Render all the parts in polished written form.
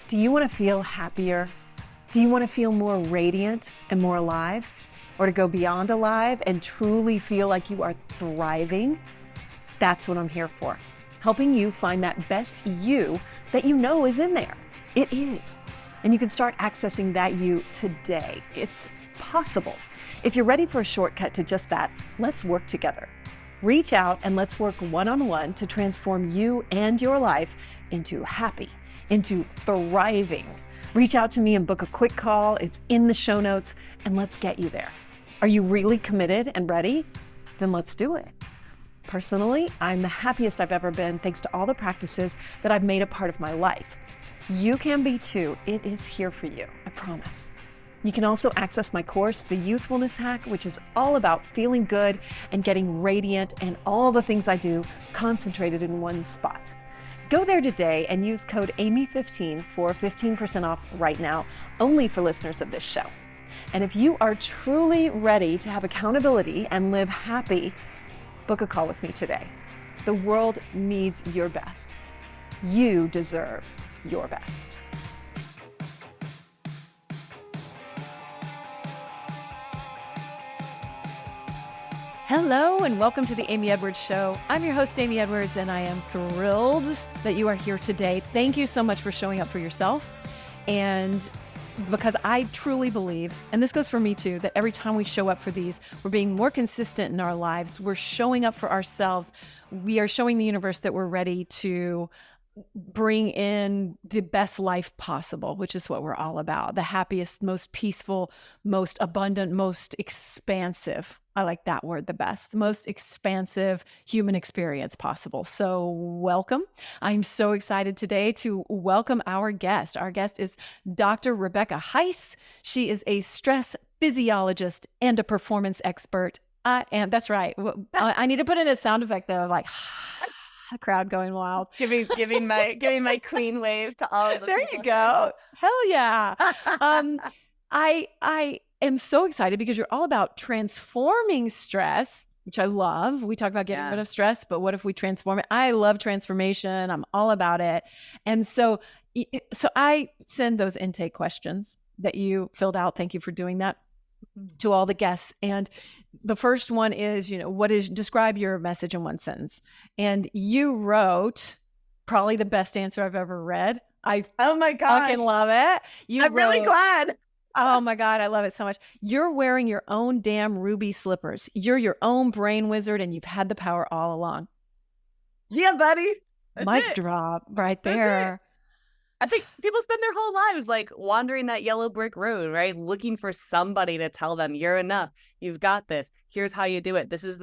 Do you want to feel happier? Do you want to feel more radiant and more alive? Or to go beyond alive and truly feel like you are thriving? That's what I'm here for. Helping you find that best you that you know is in there. It is. And you can start accessing that you today. It's possible. If you're ready for a shortcut to just that, let's work together. Reach out and let's work one-on-one to transform you and your life into happy, into thriving. Reach out to me and book a quick call. It's in the show notes, and let's get you there. Are you really committed and ready? Then let's do it. Personally, I'm the happiest I've ever been thanks to all the practices that I've made a part of my life. You can be too. It is here for you, I promise. You can also access my course, The Youthfulness Hack, which is all about feeling good and getting radiant and all the things I do concentrated in one spot. Go there today and use code AMY15 for 15% off right now, only for listeners of this show. And if you are truly ready to have accountability and live happy, book a call with me today. The world needs your best. You deserve your best. Hello and welcome to the Amy Edwards Show. I'm your host, Amy Edwards, and I am thrilled that you are here today. Thank you so much for showing up for yourself. And because I truly believe, and this goes for me too, that every time we show up for these, we're being more consistent in our lives. We're showing up for ourselves. We are showing the universe that we're ready to bring in the best life possible, which is what we're all about. The happiest, most peaceful, most abundant, most expansive. I like that word the best. The most expansive human experience possible. So welcome. I'm so excited today to welcome our guest. Our guest is Dr. Rebecca Heiss. She is a stress physiologist and a performance expert. That's right. I need to put in a sound effect though, like the crowd going wild. Giving my queen wave to all of the There people. you go. Hell yeah. I am so excited because you're all about transforming stress, which I love. We talk about getting rid of stress, but what if we transform it? I love transformation. I'm all about it. And so I send those intake questions that you filled out. Thank you for doing that to all the guests. And the first one is, describe your message in one sentence. And you wrote probably the best answer I've ever read. Oh my gosh. Fucking love it. I'm really glad. Oh my God, I love it so much. You're wearing your own damn ruby slippers. You're your own brain wizard and you've had the power all along. Yeah, buddy. Mic drop right there. I think people spend their whole lives like wandering that yellow brick road, right? Looking for somebody to tell them you're enough. You've got this. Here's how you do it. This is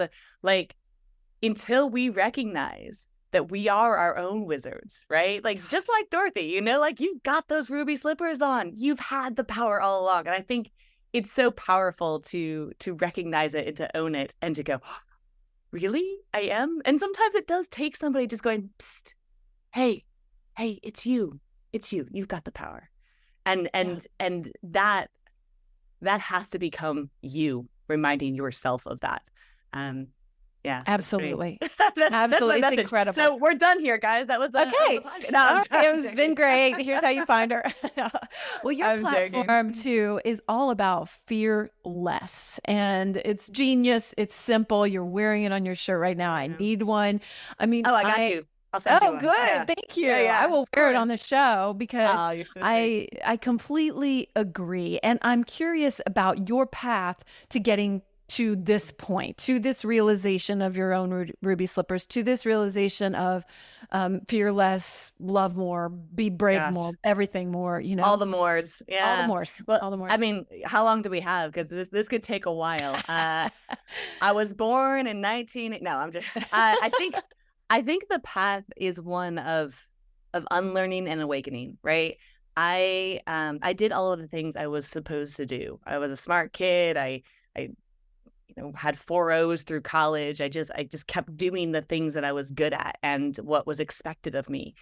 until we recognize that we are our own wizards, right? Like just like Dorothy, you've got those ruby slippers on. You've had the power all along. And I think it's so powerful to recognize it and to own it and to go, really? I am? And sometimes it does take somebody just going, psst, hey, it's you. It's you. You've got the power. And that has to become you, reminding yourself of that. Yeah. Absolutely. Absolutely. It's incredible. So we're done here, guys. That was the okay. It's been great. Here's how you find her. Well, your platform too is all about fearless, and it's genius. It's simple. You're wearing it on your shirt right now. I need one. I mean, I got you. I'll send you one. Good. Yeah. Thank you. Yeah, I will wear it on the show because you're so I completely agree. And I'm curious about your path to getting to this point, to this realization of your own ruby slippers, to this realization of fearless, love more, be brave more, everything more, All the mores. Yeah. All the mores. Well, all the mores. I mean, how long do we have? Because this could take a while. I was born in No, I'm just, I think the path is one of unlearning and awakening, right? I did all of the things I was supposed to do. I was a smart kid. I had 4.0s through college. I just kept doing the things that I was good at and what was expected of me.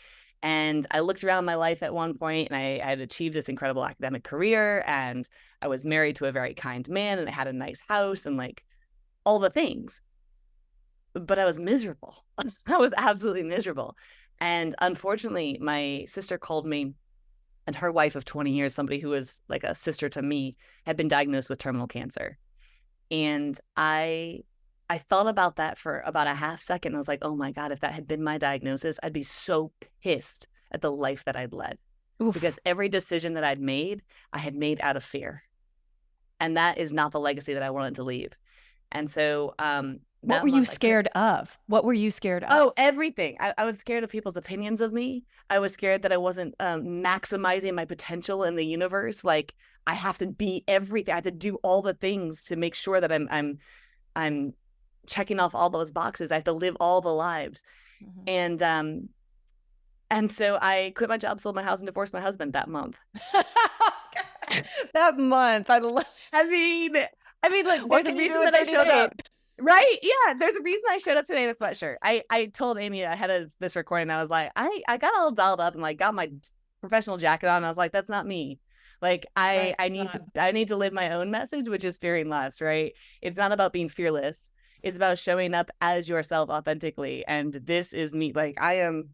And I looked around my life at one point and I had achieved this incredible academic career and I was married to a very kind man and I had a nice house and like all the things. But I was miserable. I was absolutely miserable. And unfortunately, my sister called me and her wife of 20 years, somebody who was like a sister to me, had been diagnosed with terminal cancer. And I thought about that for about a half second. I was like, oh my God, if that had been my diagnosis, I'd be so pissed at the life that I'd led. Oof. Because every decision that I had made out of fear. And that is not the legacy that I wanted to leave. And so what were you scared of? What were you scared of? Oh, everything. I was scared of people's opinions of me. I was scared that I wasn't maximizing my potential in the universe. Like, I have to be everything. I have to do all the things to make sure that I'm checking off all those boxes. I have to live all the lives. Mm-hmm. And so I quit my job, sold my house, and divorced my husband that month. That month. I mean, like, there's a reason that I showed up. Right? Yeah. There's a reason I showed up today in a sweatshirt. I told Amy ahead of this recording, I was like, I got all dolled up and like got my professional jacket on. And I was like, that's not me. Like, I need to live my own message, which is fearing less, right? It's not about being fearless. It's about showing up as yourself authentically. And this is me. Like, I am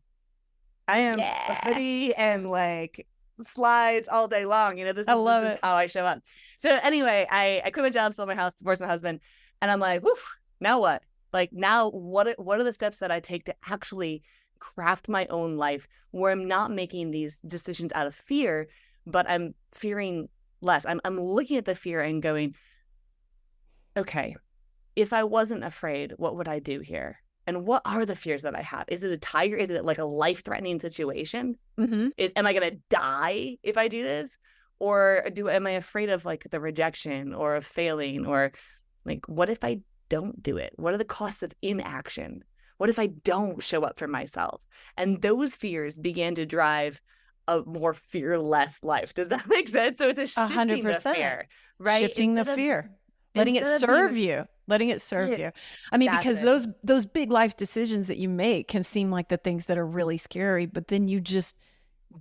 a hoodie and like slides all day long. You know, this is how I show up. So anyway, I quit my job, sold my house, divorced my husband. And I'm like, whew, now what? Like, now what are the steps that I take to actually craft my own life where I'm not making these decisions out of fear, but I'm fearing less. I'm looking at the fear and going, okay, if I wasn't afraid, what would I do here? And what are the fears that I have? Is it a tiger? Is it like a life-threatening situation? Mm-hmm. Am I going to die if I do this? Or am I afraid of like the rejection or of failing? Or like, what if I don't do it? What are the costs of inaction? What if I don't show up for myself? And those fears began to drive a more fearless life. Does that make sense? So it's a shifting 100%. The fear, right? Shifting the fear. Letting it serve you. Letting it serve you. I mean, because those big life decisions that you make can seem like the things that are really scary, but then you just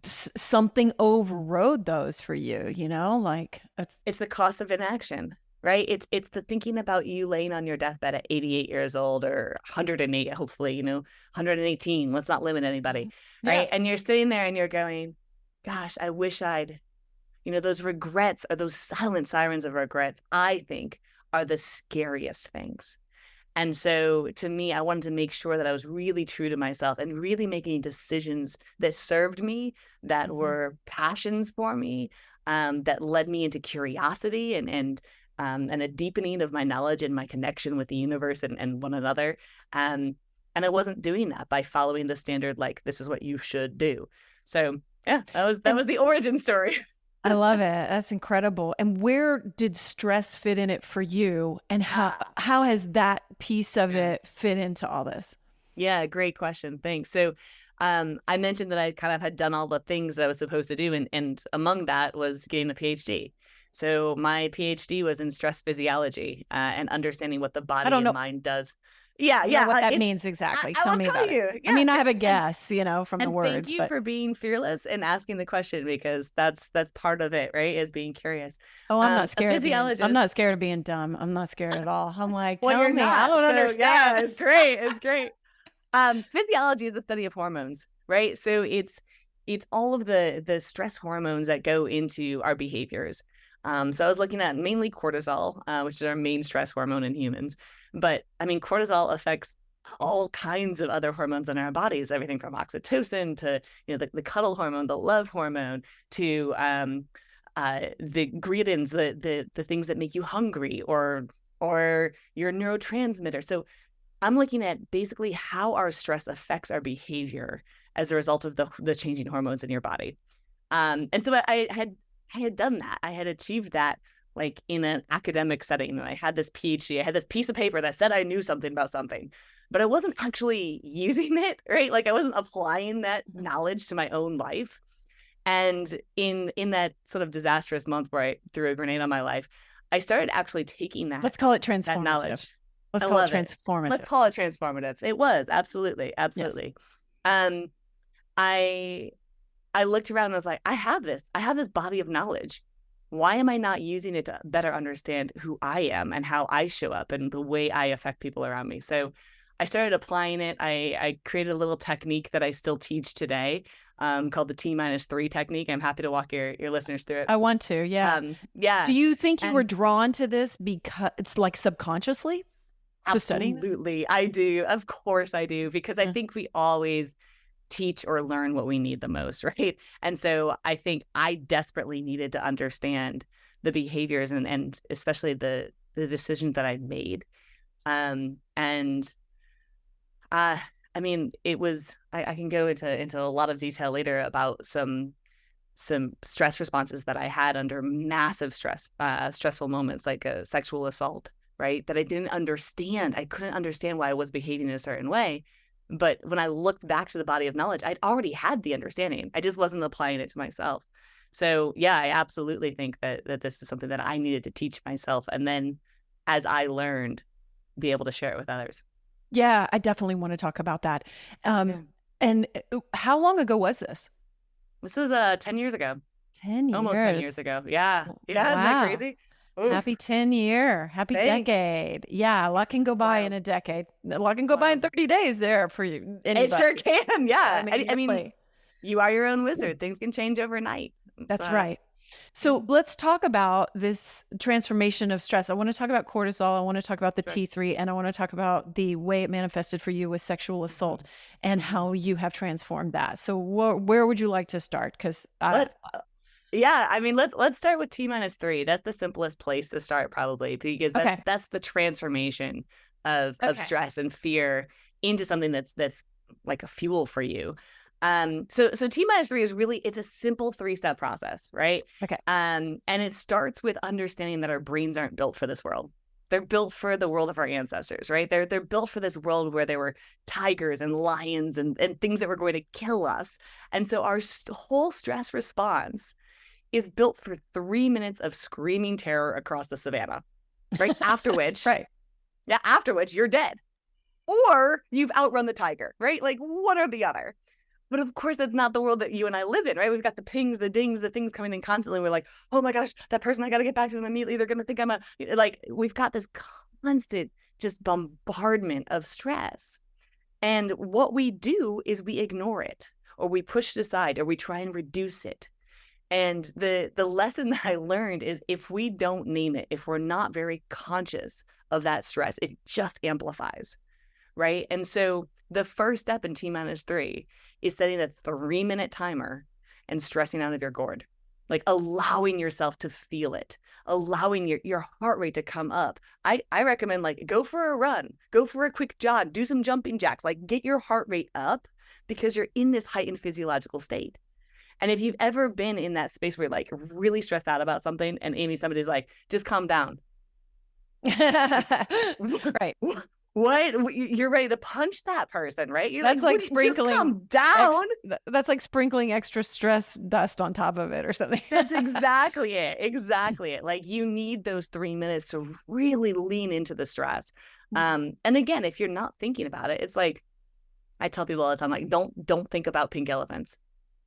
something overrode those for you, you know, like it's the cost of inaction, right? It's the thinking about you laying on your deathbed at 88 years old or 108, hopefully, 118. Let's not limit anybody, right? And you're sitting there and you're going, gosh, I wish I'd, those regrets are those silent sirens of regret, I think, are the scariest things. And so to me, I wanted to make sure that I was really true to myself and really making decisions that served me, that were passions for me, that led me into curiosity and a deepening of my knowledge and my connection with the universe and one another. And I wasn't doing that by following the standard, like, this is what you should do. So yeah, that was the origin story. I love it. That's incredible. And where did stress fit in it for you? And how has that piece of it fit into all this? Yeah, great question. Thanks. So I mentioned that I kind of had done all the things that I was supposed to do. And among that was getting a PhD. So my PhD was in stress physiology and understanding what the body and mind does. Yeah. What that means exactly. Tell me about it. Yeah. I mean, I have a guess, from the words. Thank you for being fearless and asking the question, because that's part of it, right? Is being curious. Oh, I'm not scared. I'm not scared of being dumb. I'm not scared at all. I'm like, tell me. Not. I don't understand. Yeah, it's great. It's great. Physiology is the study of hormones, right? So it's all of the stress hormones that go into our behaviors. So I was looking at mainly cortisol, which is our main stress hormone in humans. But I mean, cortisol affects all kinds of other hormones in our bodies, everything from oxytocin to, the cuddle hormone, the love hormone, to the ghrelins, the things that make you hungry, or your neurotransmitter. So I'm looking at basically how our stress affects our behavior as a result of the changing hormones in your body. And so I had done that. I had achieved that, like, in an academic setting. And I had this PhD. I had this piece of paper that said I knew something about something, but I wasn't actually using it, right? Like, I wasn't applying that knowledge to my own life. And in that sort of disastrous month where I threw a grenade on my life, I started actually taking that. Let's call it transformative. That knowledge. Let's call it transformative. Let's call it transformative. It was absolutely. Yes. I looked around and I was like, I have this body of knowledge. Why am I not using it to better understand who I am and how I show up and the way I affect people around me? So I started applying it. I created a little technique that I still teach today, called the T-3 technique. I'm happy to walk your listeners through it. I want to, yeah. Yeah. Do you think you And were drawn to this because it's like subconsciously to studying this? absolutely, I do. Of course I do, because I Mm. think we always teach or learn what we need the most, right? And so I think I desperately needed to understand the behaviors and especially the decisions that I made. And I mean, it was I can go into a lot of detail later about some stress responses that I had under massive stressful moments, like a sexual assault, right? That I didn't understand. I couldn't understand why I was behaving in a certain way. But when I looked back to the body of knowledge, I'd already had the understanding. I just wasn't applying it to myself. So yeah, I absolutely think that this is something that I needed to teach myself. And then as I learned, be able to share it with others. Yeah, I definitely want to talk about that. Yeah. And how long ago was this? This was 10 years ago. 10 years. Almost 10 years ago. Yeah. Yeah. Isn't that Wow. crazy? Oof. Happy 10-year. Happy Thanks. decade. Yeah, a lot can go It's by wild. in a decade. A lot can It's go by in wild. 30 days there for you. It Anybody. sure can. Yeah. I mean, really. you are your own wizard. Things can change overnight. That's right. So let's talk about this transformation of stress. I want to talk about cortisol. I want to talk about the Sure. T3, and I want to talk about the way it manifested for you with sexual assault and how you have transformed that. So where would you like to start? Because yeah, I mean, let's start with T-3. That's the simplest place to start, probably, because that's the transformation of stress and fear into something that's like a fuel for you. So T-3 is really, it's a simple 3-step process, right? Okay. And it starts with understanding that our brains aren't built for this world. They're built for the world of our ancestors, right? They're built for this world where there were tigers and lions and things that were going to kill us. And so our whole stress response is built for 3 minutes of screaming terror across the savannah, right? After which, after which you're dead, or you've outrun the tiger, right? Like one or the other. But of course, that's not the world that you and I live in, right? We've got the pings, the dings, the things coming in constantly. We're like, oh my gosh, that person, I got to get back to them immediately. They're going to think I'm we've got this constant just bombardment of stress. And what we do is we ignore it, or we push it aside, or we try and reduce it. And the lesson that I learned is if we don't name it, if we're not very conscious of that stress, it just amplifies, right? And so the first step in T-3 is setting a 3-minute timer and stressing out of your gourd, like allowing yourself to feel it, allowing your heart rate to come up. I recommend like go for a run, go for a quick jog, do some jumping jacks, like get your heart rate up because you're in this heightened physiological state. And if you've ever been in that space where you're like really stressed out about something and Amy, somebody's like, just calm down. Right. What? You're ready to punch that person, right? You're that's like sprinkling. Just calm down. That's like sprinkling extra stress dust on top of it or something. That's exactly it. Exactly it. Like you need those 3 minutes to really lean into the stress. And again, if you're not thinking about it, it's like I tell people all the time, like don't think about pink elephants.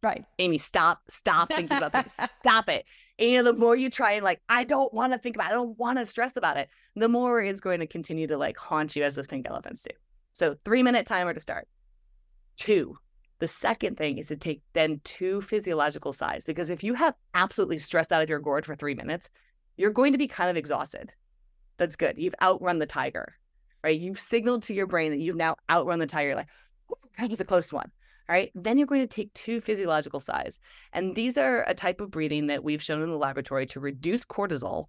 Right. Amy, stop thinking about things. Stop it. And the more you try and like, I don't want to think about it, I don't want to stress about it, the more it's going to continue to like haunt you as those pink elephants do. So 3-minute timer to start. 2, the second thing is to take then 2 physiological sighs, because if you have absolutely stressed out of your gourd for 3 minutes, you're going to be kind of exhausted. That's good. You've outrun the tiger, right? You've signaled to your brain that you've now outrun the tiger. Like, that was a close one. All right, then you're going to take 2 physiological sighs. And these are a type of breathing that we've shown in the laboratory to reduce cortisol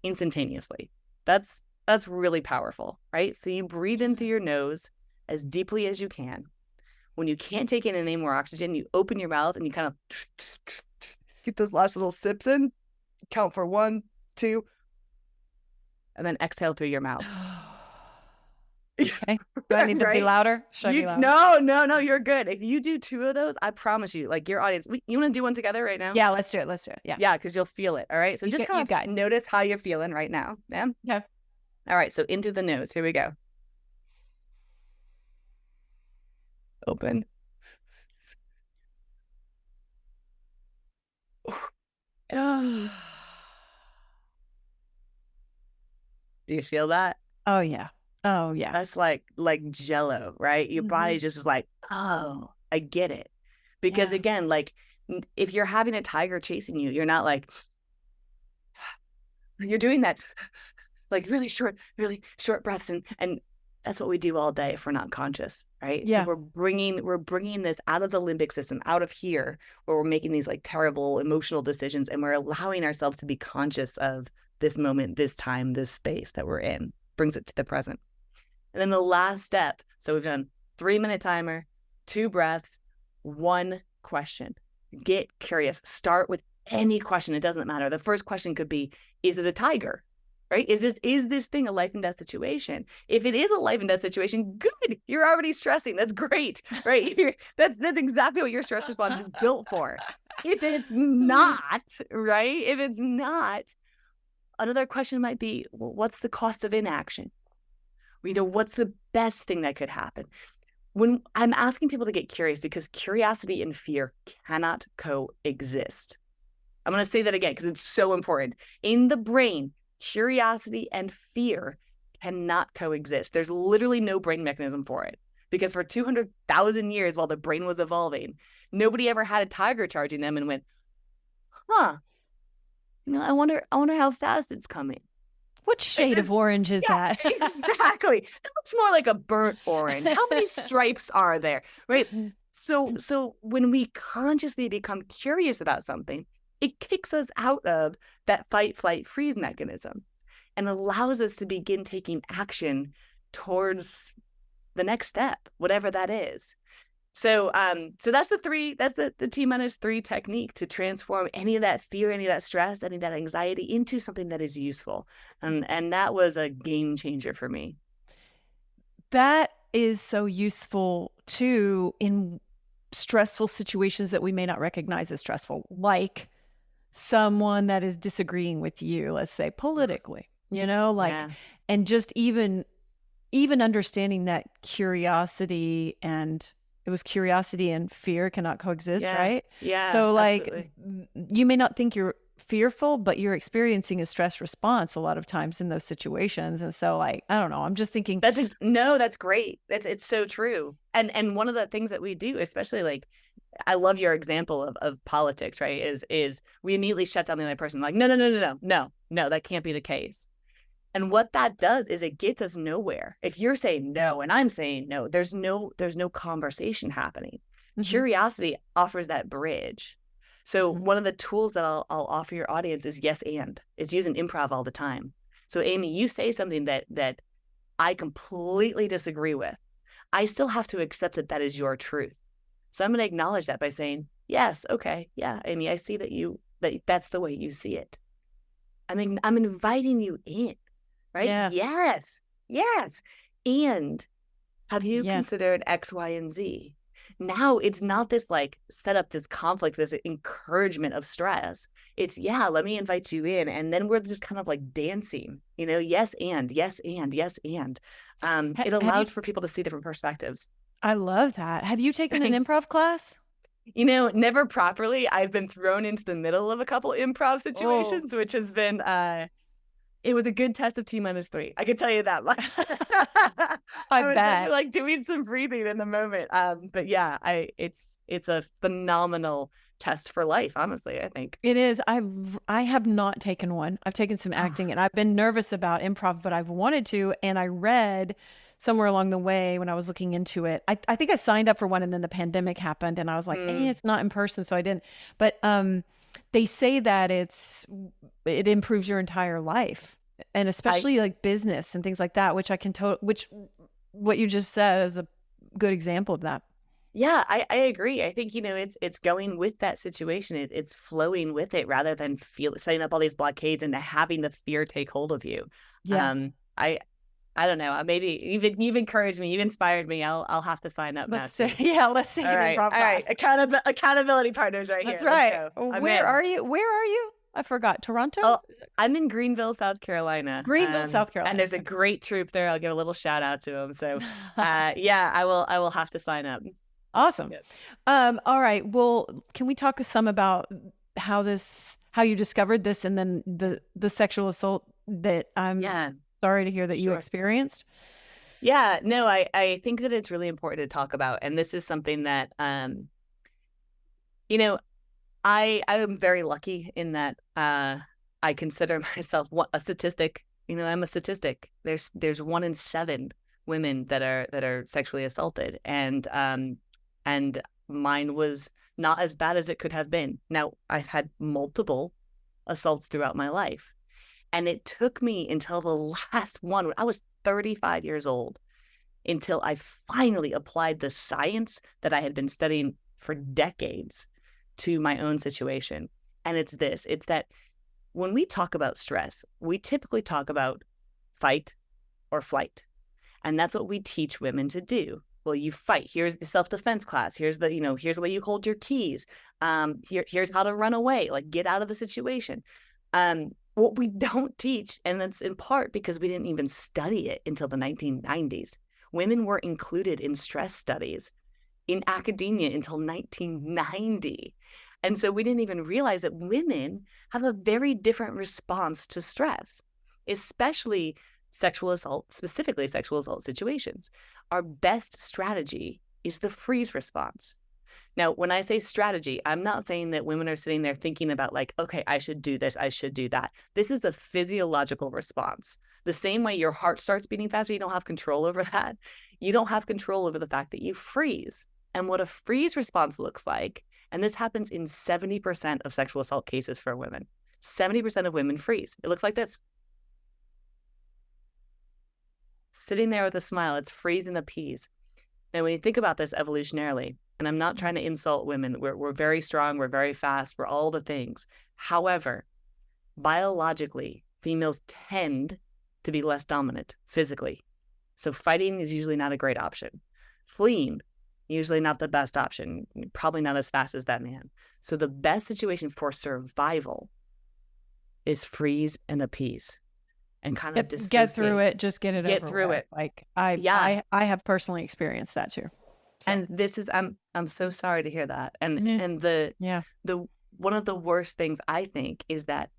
instantaneously. That's really powerful, right? So you breathe in through your nose as deeply as you can. When you can't take in any more oxygen, you open your mouth and you kind of get those last little sips in, count for 1, 2, and then exhale through your mouth. Okay. Do I need to be louder? Should I be louder? No, you're good. If you do 2 of those, I promise you, like your audience, you want to do one together right now? Yeah, let's do it. Yeah. Yeah, because you'll feel it. All right. So just kind of notice how you're feeling right now. Yeah. Yeah. All right. So into the nose. Here we go. Open. Do you feel that? Oh yeah. Oh, yeah. That's like jello, right? Your body just is like, oh, I get it. Because Yeah. again, like if you're having a tiger chasing you, you're not like, you're doing that like really short breaths. And that's what we do all day if we're not conscious, right? So Yeah. we're bringing this out of the limbic system, out of here, where we're making these like terrible emotional decisions, and we're allowing ourselves to be conscious of this moment, this time, this space that we're in. Brings it to the present. And then the last step, so we've done 3-minute timer, 2 breaths, 1 question. Get curious. Start with any question. It doesn't matter. The first question could be, is it a tiger? Right? Is this thing a life and death situation? If it is a life and death situation, good. You're already stressing. That's great, right? That's exactly what your stress response is built for. If it's not, right? If it's not, another question might be, well, what's the cost of inaction? What's the best thing that could happen? When I'm asking people to get curious, because curiosity and fear cannot coexist. I'm going to say that again because it's so important. In the brain, curiosity and fear cannot coexist. There's literally no brain mechanism for it, because for 200,000 years while the brain was evolving, nobody ever had a tiger charging them and went, huh, I wonder how fast it's coming. What shade of orange is that? Exactly. It looks more like a burnt orange. How many stripes are there? Right. So when we consciously become curious about something, it kicks us out of that fight, flight, freeze mechanism and allows us to begin taking action towards the next step, whatever that is. So that's the T-3 technique to transform any of that fear, any of that stress, any of that anxiety into something that is useful. And that was a game changer for me. That is so useful too in stressful situations that we may not recognize as stressful, like someone that is disagreeing with you, let's say politically, and just even understanding that curiosity and fear cannot coexist, right? Yeah. So absolutely. you may not think you're fearful, but you're experiencing a stress response a lot of times in those situations. And so I don't know, I'm just thinking that's great. It's so true. And one of the things that we do, especially I love your example of politics, right? Is we immediately shut down the other person. Like, no, that can't be the case. And what that does is it gets us nowhere. If you're saying no and I'm saying no, there's no conversation happening. Curiosity offers that bridge. So one of the tools that I'll offer your audience is yes and. It's using improv all the time. So Amy, you say something that I completely disagree with. I still have to accept that is your truth. So I'm going to acknowledge that by saying, yes, okay, yeah, Amy, I see that's the way you see it. I mean, I'm inviting you in. Right? Yeah. Yes. And have you considered X, Y, and Z? Now it's not this set up this conflict, this encouragement of stress. It's let me invite you in. And then we're just kind of dancing, yes and. It allows for people to see different perspectives. I love that. Have you taken an improv class? Never properly. I've been thrown into the middle of a couple improv situations, which has been it was a good test of T-3. I can tell you that much. I was bet. Doing some breathing in the moment. But yeah, it's a phenomenal test for life, honestly, I think. It is. I have not taken one. I've taken some acting and I've been nervous about improv, but I've wanted to. And I read somewhere along the way when I was looking into it, I think I signed up for one and then the pandemic happened and I was like, it's not in person. So I didn't. But they say that it improves your entire life, and especially business and things like that, which I can which what you just said is a good example of that. Yeah, I agree. I think, it's going with that situation. It's flowing with it rather than setting up all these blockades and having the fear take hold of you. Yeah. I don't know. Maybe you've encouraged me. You've inspired me. I'll have to sign up Let's now. take an improv class. All right. Accountability partners right That's here. That's right. Where are you? I forgot. Toronto? Oh, I'm in Greenville, South Carolina. South Carolina. And there's a great troupe there. I'll give a little shout out to them. So I will have to sign up. Awesome. Yes. All right. Well, can we talk some about how you discovered this and then the sexual assault that I'm sorry to hear that you experienced? Yeah, no, I think that it's really important to talk about. And this is something that, you know, I am very lucky in that I consider myself a statistic. I'm a statistic. There's 1 in 7 women that are sexually assaulted, and mine was not as bad as it could have been. Now, I've had multiple assaults throughout my life, and it took me until the last one, when I was 35 years old, until I finally applied the science that I had been studying for decades to my own situation. And it's that when we talk about stress, we typically talk about fight or flight. And that's what we teach women to do. Well, you fight. Here's the self-defense class. Here's here's the way you hold your keys. Here's how to run away, like get out of the situation. What we don't teach, and that's in part because we didn't even study it until the 1990s. Women weren't included in stress studies in academia until 1990. And so we didn't even realize that women have a very different response to stress, especially sexual assault, specifically sexual assault situations. Our best strategy is the freeze response. Now, when I say strategy, I'm not saying that women are sitting there thinking about like, okay, I should do this, I should do that. This is a physiological response. The same way your heart starts beating faster, you don't have control over that. You don't have control over the fact that you freeze. And what a freeze response looks like, and this happens in 70% of sexual assault cases for women. 70% of women freeze. It looks like this. Sitting there with a smile, it's freeze and appease. Now, when you think about this evolutionarily, and I'm not trying to insult women, we're very strong, we're very fast, we're all the things. However, biologically, females tend to be less dominant physically. So fighting is usually not a great option. Fleeing, usually not the best option, probably not as fast as that man. So the best situation for survival is freeze and appease. And kind of get through it, just get it over. Get through it. Like I have personally experienced that too. So. And this is I'm so sorry to hear that. And the one of the worst things I think is that,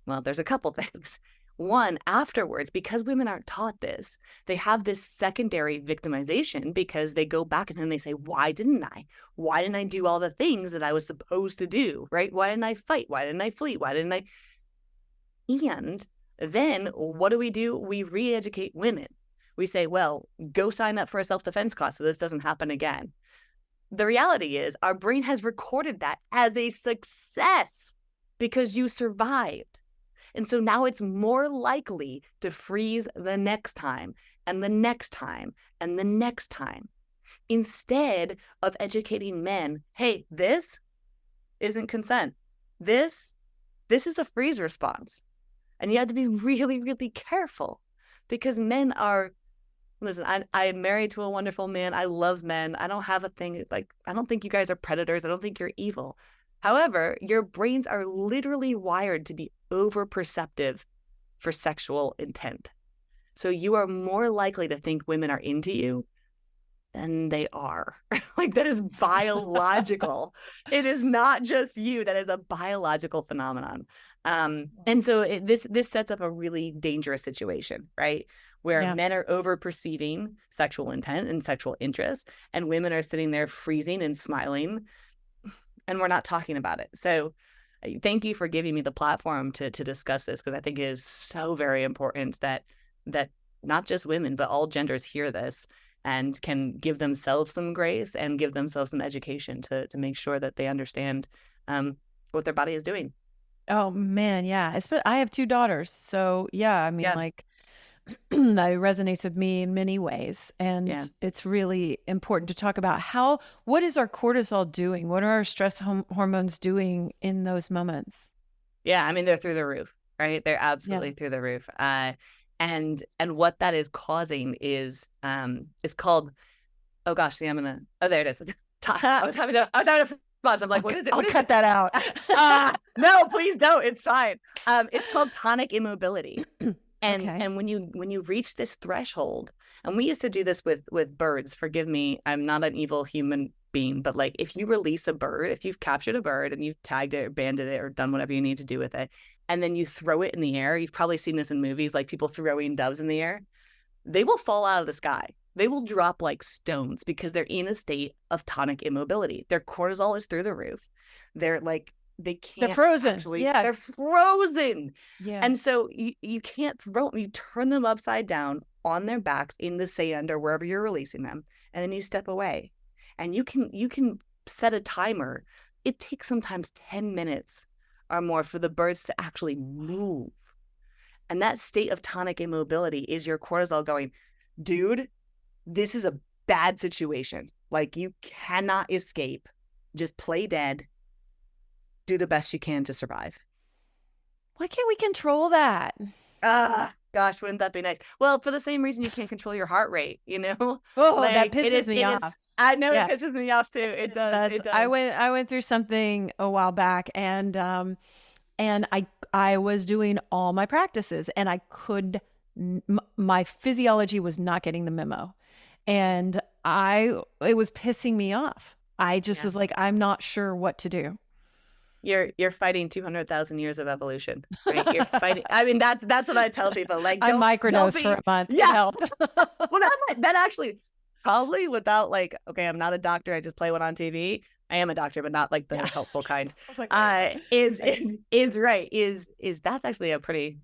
well, there's a couple things. One, afterwards, because women aren't taught this, they have this secondary victimization because they go back and then they say, why didn't I? Why didn't I do all the things that I was supposed to do, right? Why didn't I fight? Why didn't I flee? Why didn't I? And then what do? We re-educate women. We say, well, go sign up for a self-defense class so this doesn't happen again. The reality is our brain has recorded that as a success because you survived. And so now it's more likely to freeze the next time and the next time and the next time, instead of educating men, hey, this isn't consent. This is a freeze response. And you have to be really, really careful because men are, listen, I'm married to a wonderful man. I love men. I don't have a thing, like, I don't think you guys are predators. I don't think you're evil. However, your brains are literally wired to be over-perceptive for sexual intent. So you are more likely to think women are into you than they are. Like, that is biological. It is not just you. That is a biological phenomenon. And so this sets up a really dangerous situation, right? Where men are over-perceiving sexual intent and sexual interest, and women are sitting there freezing and smiling, and we're not talking about it. So thank you for giving me the platform to discuss this, because I think it is so very important that not just women, but all genders hear this and can give themselves some grace and give themselves some education to make sure that they understand what their body is doing. Oh, man, yeah. I have 2 daughters. So, yeah, I mean, like, that resonates with me in many ways. And it's really important to talk about what is our cortisol doing? What are our stress hormones doing in those moments? Yeah, I mean, they're through the roof, right? They're absolutely through the roof. And what that is causing is, it's called, oh gosh, see, there it is. I was having a response. I'm like, what is it? I'll cut that out. No, please don't. It's fine. It's called tonic immobility. And when you reach this threshold, and we used to do this with birds, forgive me, I'm not an evil human being, but like, if you release a bird, if you've captured a bird and you've tagged it or banded it or done whatever you need to do with it, and then you throw it in the air, you've probably seen this in movies, like people throwing doves in the air. they will fall out of the sky. They will drop like stones because they're in a state of tonic immobility. Their cortisol is through the roof. They're like, they can't. They're frozen. Actually, Yeah. they're frozen. Yeah. And so you can't throw them. You turn them upside down on their backs in the sand or wherever you're releasing them. And then you step away. And you can set a timer. It takes sometimes 10 minutes or more for the birds to actually move. And that state of tonic immobility is your cortisol going, dude, this is a bad situation. Like, you cannot escape. Just play dead. Do the best you can to survive. Why can't we control that? Gosh, wouldn't that be nice? Well, for the same reason you can't control your heart rate, you know? Oh, Like, that pisses me off. I know Yeah. it pisses me off too. It does. It does. I went through something a while back, and I was doing all my practices, and my physiology was not getting the memo, and it was pissing me off. I just was like, I'm not sure what to do. You're fighting 200,000 years of evolution, right? You're fighting. I mean, that's what I tell people. Like, I microdosed for a month. Yeah. It helped. Well, that actually probably, without like, okay, I'm not a doctor. I just play one on TV. I am a doctor, but not like the helpful kind. Is right. Is that's actually a pretty.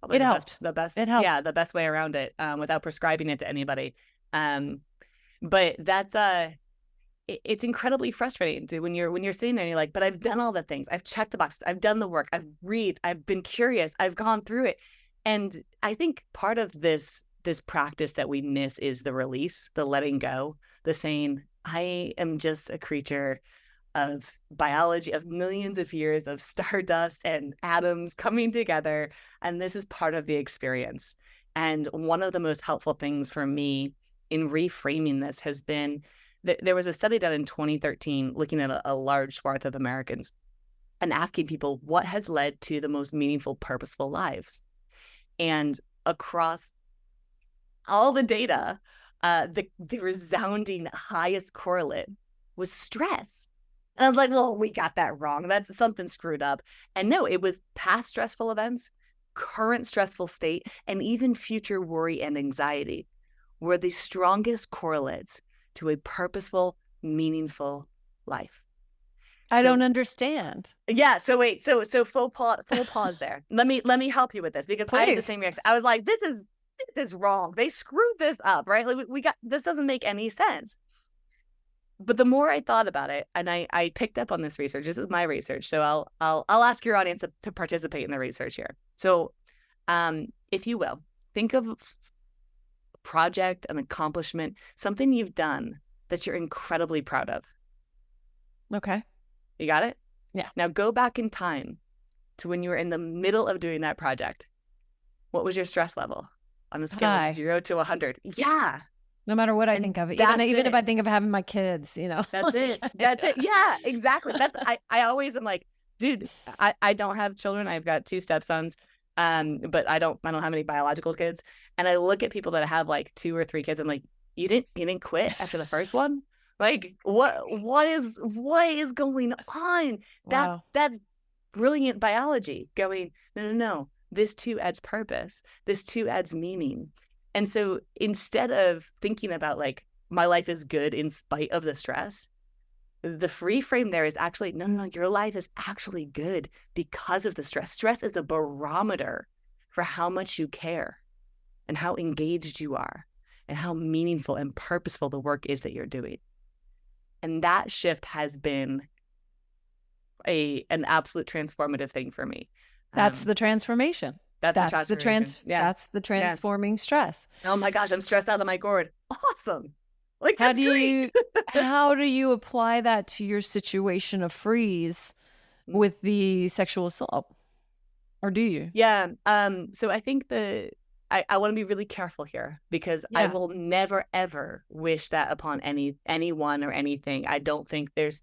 It helped. The best. It helps. Yeah, the best way around it, without prescribing it to anybody. But that's it's incredibly frustrating to when you're sitting there and you're like, but I've done all the things. I've checked the boxes. I've done the work. I've read. I've been curious. I've gone through it. And I think part of this practice that we miss is the release, the letting go, the saying, I am just a creature of biology, of millions of years of stardust and atoms coming together. And this is part of the experience. And one of the most helpful things for me in reframing this has been there was a study done in 2013 looking at a large swath of Americans and asking people what has led to the most meaningful, purposeful lives. And across all the data, the resounding highest correlate was stress. And I was like, well, we got that wrong. That's something screwed up. And no, it was past stressful events, current stressful state, and even future worry and anxiety were the strongest correlates to a purposeful, meaningful life. I don't understand. Yeah. So wait. So full pause there. Let me help you with this, because I had the same reaction. I was like, this is wrong. They screwed this up, right? Like, we got this doesn't make any sense. But the more I thought about it, and I picked up on this research. This is my research, so I'll ask your audience to participate in the research here. So, if you will, think of project, an accomplishment, something you've done that you're incredibly proud of. Okay. You got it? Yeah. Now go back in time to when you were in the middle of doing that project. What was your stress level on the scale of 0 to 100? Yeah. No matter what I think of it. Even if I think of having my kids, you know. That's it. That's it. Yeah, exactly. I always am like, dude, I don't have children. I've got 2 stepsons. But I don't have any biological kids. And I look at people that have like 2 or 3 kids. I'm like, you didn't quit after the first one? Like, what is going on? Wow. That's brilliant biology going, no. This too adds purpose. This too adds meaning. And so instead of thinking about like, my life is good in spite of the stress, the free frame there is actually, no, your life is actually good because of the stress. Stress is a barometer for how much you care and how engaged you are and how meaningful and purposeful the work is that you're doing. And that shift has been an absolute transformative thing for me. That's the transformation. That's the transforming stress. Oh my gosh, I'm stressed out of my gourd. Awesome. Like, how do you apply that to your situation of freeze with the sexual assault? Or do you? Yeah. So I think I want to be really careful here, because I will never ever wish that upon anyone or anything. I don't think there's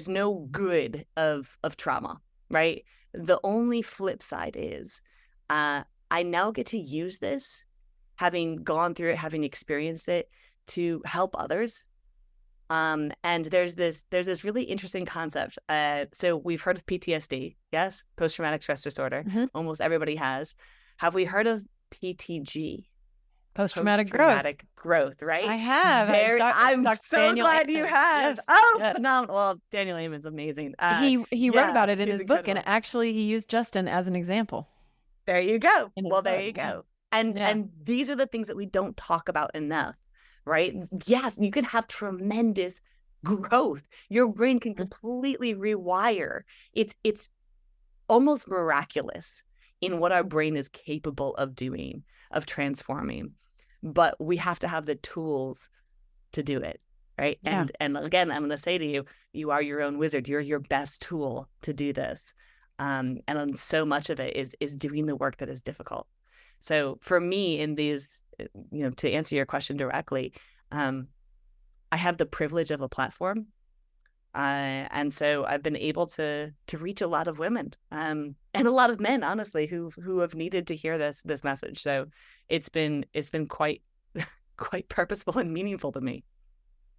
no good of trauma, right? The only flip side is I now get to use this, having gone through it, having experienced it, to help others. And there's this really interesting concept. So we've heard of PTSD, yes? Post-traumatic stress disorder. Mm-hmm. Almost everybody has. Have we heard of PTG? Post-traumatic growth. Post-traumatic growth, right? I have. I'm Dr. so Daniel glad you Amen. have. Yes, Oh, yes. phenomenal. Well, Daniel Amen's amazing. He wrote about it in he's his book, and incredible. actually he used Justin as an example. There you go. In his Well, there book, you yeah. go. And these are the things that we don't talk about enough, right? Yes, you can have tremendous growth. Your brain can completely rewire. It's almost miraculous in what our brain is capable of doing, of transforming. But we have to have the tools to do it, right? Yeah. And again, I'm going to say to you, you are your own wizard. You're your best tool to do this. And so much of it is doing the work that is difficult. So for me, in these, to answer your question directly, I have the privilege of a platform. And so I've been able to reach a lot of women and a lot of men, honestly, who have needed to hear this message. So it's been quite purposeful and meaningful to me.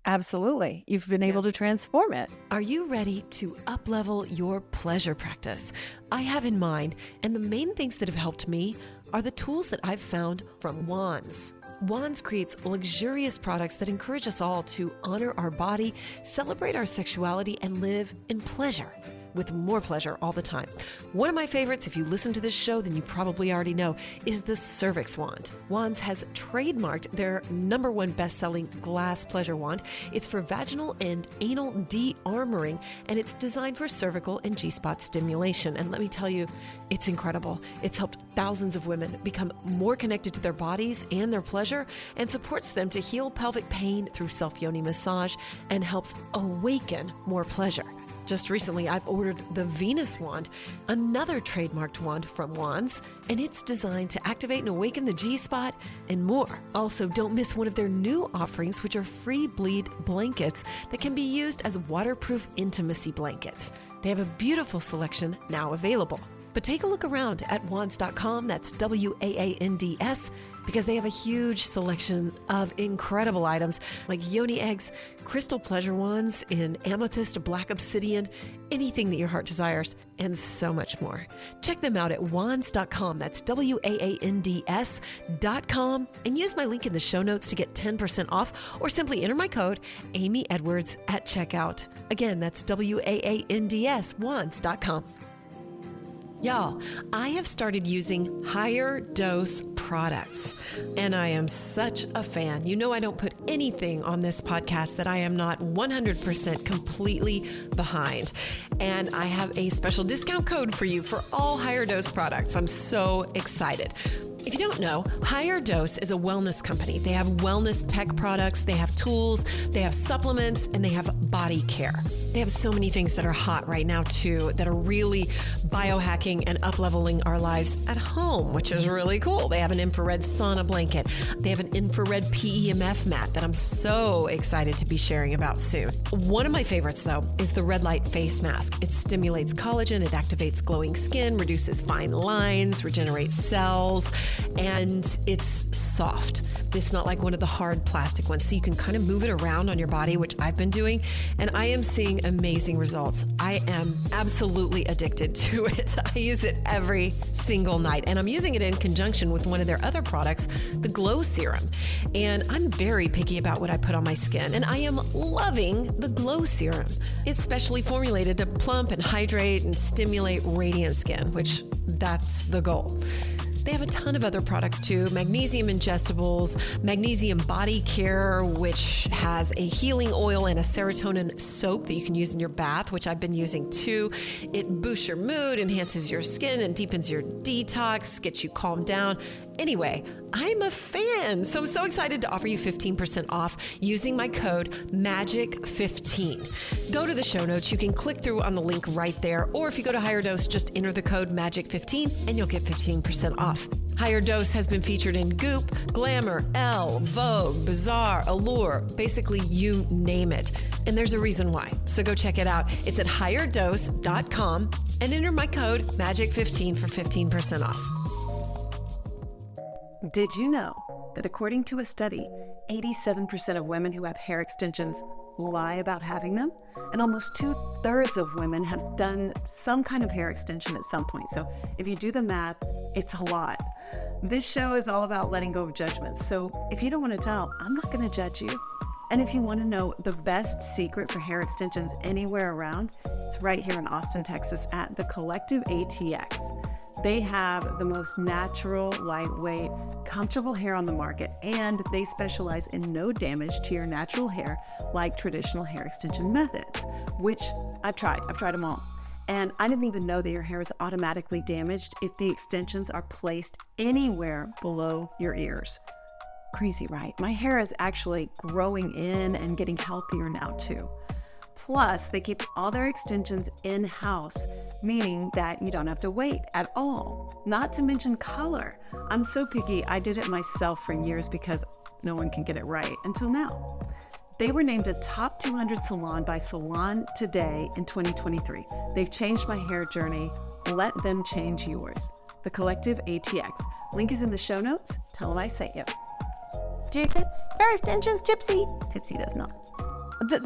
Absolutely. You've been able to transform it. Are you ready to up-level your pleasure practice? I have in mind, and the main things that have helped me are the tools that I've found from Wands. Wands creates luxurious products that encourage us all to honor our body, celebrate our sexuality, and live in pleasure, with more pleasure all the time. One of my favorites, if you listen to this show, then you probably already know, is the Cervix Wand. Wands has trademarked their #1 best-selling glass pleasure wand. It's for vaginal and anal de-armoring, and it's designed for cervical and G-spot stimulation. And let me tell you, it's incredible. It's helped thousands of women become more connected to their bodies and their pleasure, and supports them to heal pelvic pain through self-yoni massage, and helps awaken more pleasure. Just recently, I've ordered the Venus wand, another trademarked wand from Wands, and it's designed to activate and awaken the G-spot and more. Also, don't miss one of their new offerings, which are free bleed blankets that can be used as waterproof intimacy blankets. They have a beautiful selection now available. But take a look around at wands.com, that's WAANDS, because they have a huge selection of incredible items like yoni eggs, crystal pleasure wands in amethyst, black obsidian, anything that your heart desires, and so much more. Check them out at wands.com, that's WAANDS.com, and use my link in the show notes to get 10% off, or simply enter my code Amy Edwards at checkout. Again, that's WAANDS, wands.com. Y'all, I have started using higher dose products, and I am such a fan. You know, I don't put anything on this podcast that I am not 100% completely behind. And I have a special discount code for you for all higher dose products. I'm so excited. If you don't know, Higher Dose is a wellness company. They have wellness tech products, they have tools, they have supplements, and they have body care. They have so many things that are hot right now too, that are really biohacking and up-leveling our lives at home, which is really cool. They have an infrared sauna blanket. They have an infrared PEMF mat that I'm so excited to be sharing about soon. One of my favorites though is the red light face mask. It stimulates collagen, it activates glowing skin, reduces fine lines, regenerates cells, and it's soft. It's not like one of the hard plastic ones, so you can kind of move it around on your body, which I've been doing, and I am seeing amazing results. I am absolutely addicted to it. I use it every single night, and I'm using it in conjunction with one of their other products, the Glow Serum. And I'm very picky about what I put on my skin, and I am loving the Glow Serum. It's specially formulated to plump and hydrate and stimulate radiant skin, which that's the goal. They have a ton of other products too, magnesium ingestibles, magnesium body care, which has a healing oil and a serotonin soap that you can use in your bath, which I've been using too. It boosts your mood, enhances your skin, and deepens your detox, gets you calmed down. Anyway, I'm a fan, so I'm so excited to offer you 15% off using my code MAGIC15. Go to the show notes. You can click through on the link right there, or if you go to Higher Dose, just enter the code MAGIC15 and you'll get 15% off. Higher Dose has been featured in Goop, Glamour, Elle, Vogue, Bazaar, Allure, basically you name it. And there's a reason why, so go check it out. It's at higherdose.com and enter my code MAGIC15 for 15% off. Did you know that according to a study, 87% of women who have hair extensions lie about having them? And almost 2/3 of women have done some kind of hair extension at some point. So if you do the math, it's a lot. This show is all about letting go of judgments. So if you don't want to tell, I'm not going to judge you. And if you want to know the best secret for hair extensions anywhere around, it's right here in Austin, Texas at the Collective ATX. They have the most natural, lightweight, comfortable hair on the market, and they specialize in no damage to your natural hair like traditional hair extension methods, which I've tried them all. And I didn't even know that your hair is automatically damaged if the extensions are placed anywhere below your ears. Crazy, right? My hair is actually growing in and getting healthier now too. Plus, they keep all their extensions in-house, meaning that you don't have to wait at all. Not to mention color. I'm so picky, I did it myself for years because no one can get it right until now. They were named a top 200 salon by Salon Today in 2023. They've changed my hair journey. Let them change yours. The Collective ATX. Link is in the show notes. Tell them I sent you. Do you get hair extensions, Tipsy? Tipsy does not.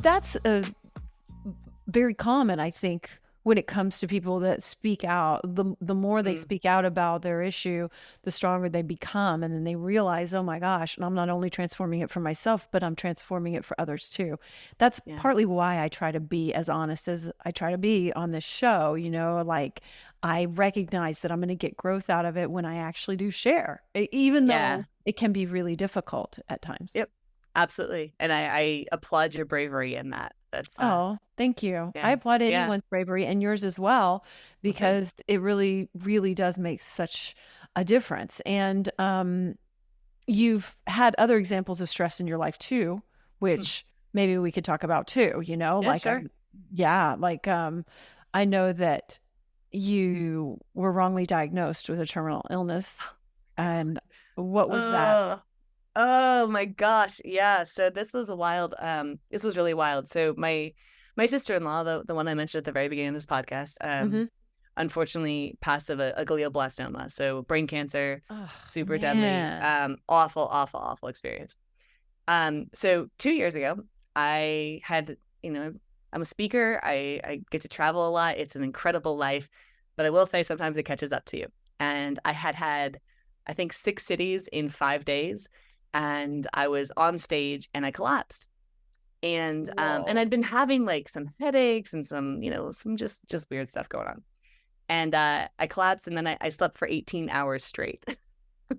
That's very common, I think, when it comes to people that speak out. The more they speak out about their issue, the stronger they become. And then they realize, oh my gosh, and I'm not only transforming it for myself, but I'm transforming it for others too. That's partly why I try to be as honest as I try to be on this show. Like I recognize that I'm going to get growth out of it when I actually do share, even though it can be really difficult at times. Yep, absolutely. And I applaud your bravery in that. That's thank you. I applaud anyone's bravery and yours as well, because it really, really does make such a difference. And you've had other examples of stress in your life too, which maybe we could talk about too, like, sure. I know that you were wrongly diagnosed with a terminal illness. And what was that? Oh my gosh. Yeah. So this was this was really wild. So my sister-in-law, the one I mentioned at the very beginning of this podcast, unfortunately passed of a glioblastoma. So brain cancer, super deadly, awful experience. So 2 years ago, I had, I'm a speaker. I get to travel a lot. It's an incredible life, but I will say sometimes it catches up to you. And I had, I think 6 cities in 5 days. And I was on stage and I collapsed. And I'd been having like some headaches and some, some just weird stuff going on. And I collapsed, and then I slept for 18 hours straight.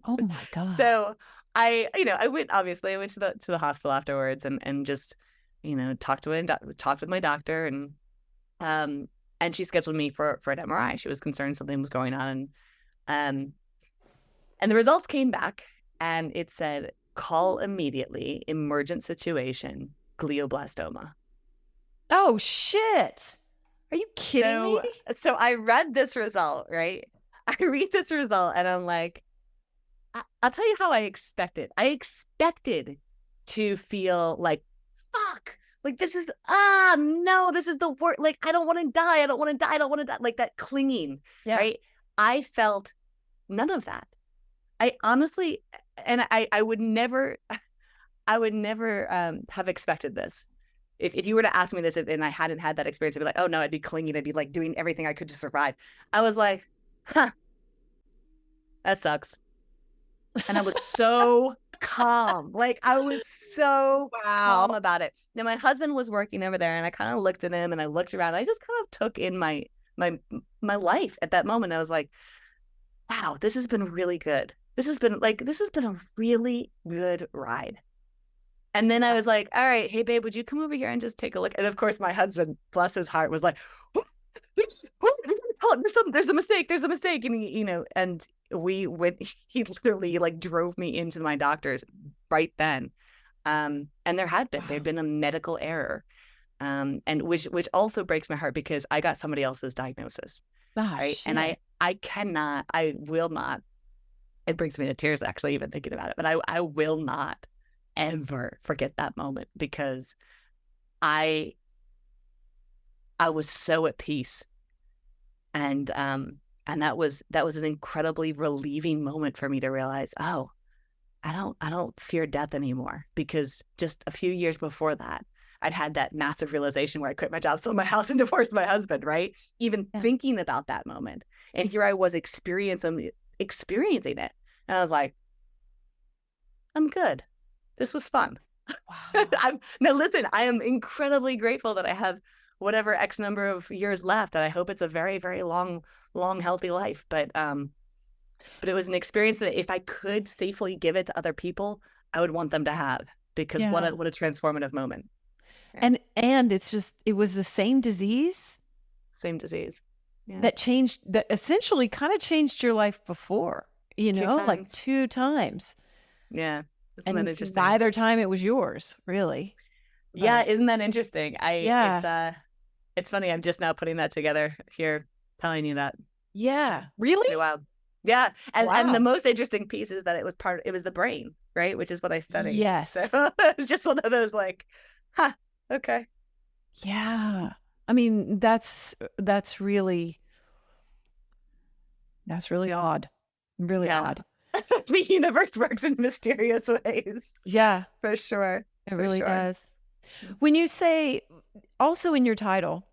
Oh my God. So I went to the hospital afterwards and just, talked with my doctor, and she scheduled me for an MRI. She was concerned something was going on. And the results came back, and it said, call immediately, emergent situation, glioblastoma. Oh, shit. Are you kidding me? So I read this result, right? I read this result, and I'm like, I'll tell you how I expected. I expected to feel like, fuck, like this is, no, this is the worst. Like, I don't want to die. I don't want to die. I don't want to die. Like that clinging, right? I felt none of that. I honestly, and I would never have expected this. If you were to ask me this and I hadn't had that experience, I'd be like, oh no, I'd be clinging. I'd be like doing everything I could to survive. I was like, that sucks. And I was so calm. Like I was so calm about it. Now my husband was working over there, and I kind of looked at him and I looked around. I just kind of took in my life at that moment. I was like, wow, this has been really good. This has been a really good ride. And then I was like, all right, hey babe, would you come over here and just take a look? And of course my husband, bless his heart, was like, there's a mistake. And and we went, he literally like drove me into my doctor's right then. And there'd been a medical error. And which also breaks my heart, because I got somebody else's diagnosis. Right. Shit. And I will not, it brings me to tears actually even thinking about it, but I will not ever forget that moment, because I was so at peace. And that was an incredibly relieving moment for me to realize, oh, I don't fear death anymore, because just a few years before that, I'd had that massive realization where I quit my job, sold my house, and divorced my husband, right? Even thinking about that moment. And here I was experiencing it. And I was like, I'm good. This was fun. Wow. Now listen, I am incredibly grateful that I have whatever X number of years left, and I hope it's a very, very long, healthy life. But it was an experience that if I could safely give it to other people, I would want them to have, because Yeah. what a transformative moment. And it's just, it was the same disease Same disease. Yeah. that essentially kind of changed your life before, you Two know, like times. 2 times. Yeah. Isn't And that interesting? neither time it was yours, really. Yeah, But isn't that interesting? yeah. It's funny. I'm just now putting that together here, telling you that. Yeah. Really? Pretty wild. Yeah. And Wow. the most interesting piece is that it was the brain, right? Which is what I study. Yes. So it was just one of those like, huh, okay. Yeah. I mean, that's really odd. Really Yeah. odd. The universe works in mysterious ways. Yeah, For sure. it For really sure. does. When you say, also in your title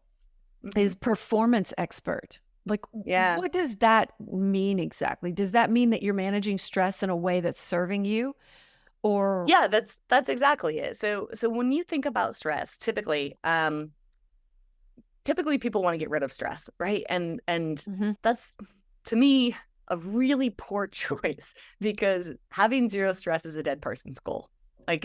is performance expert, like, Yeah. what does that mean exactly? Does that mean that you're managing stress in a way that's serving you? Or Yeah, that's exactly it. So when you think about stress, typically people want to get rid of stress, right? And Mhm. that's, to me, a really poor choice, because having zero stress is a dead person's goal. Like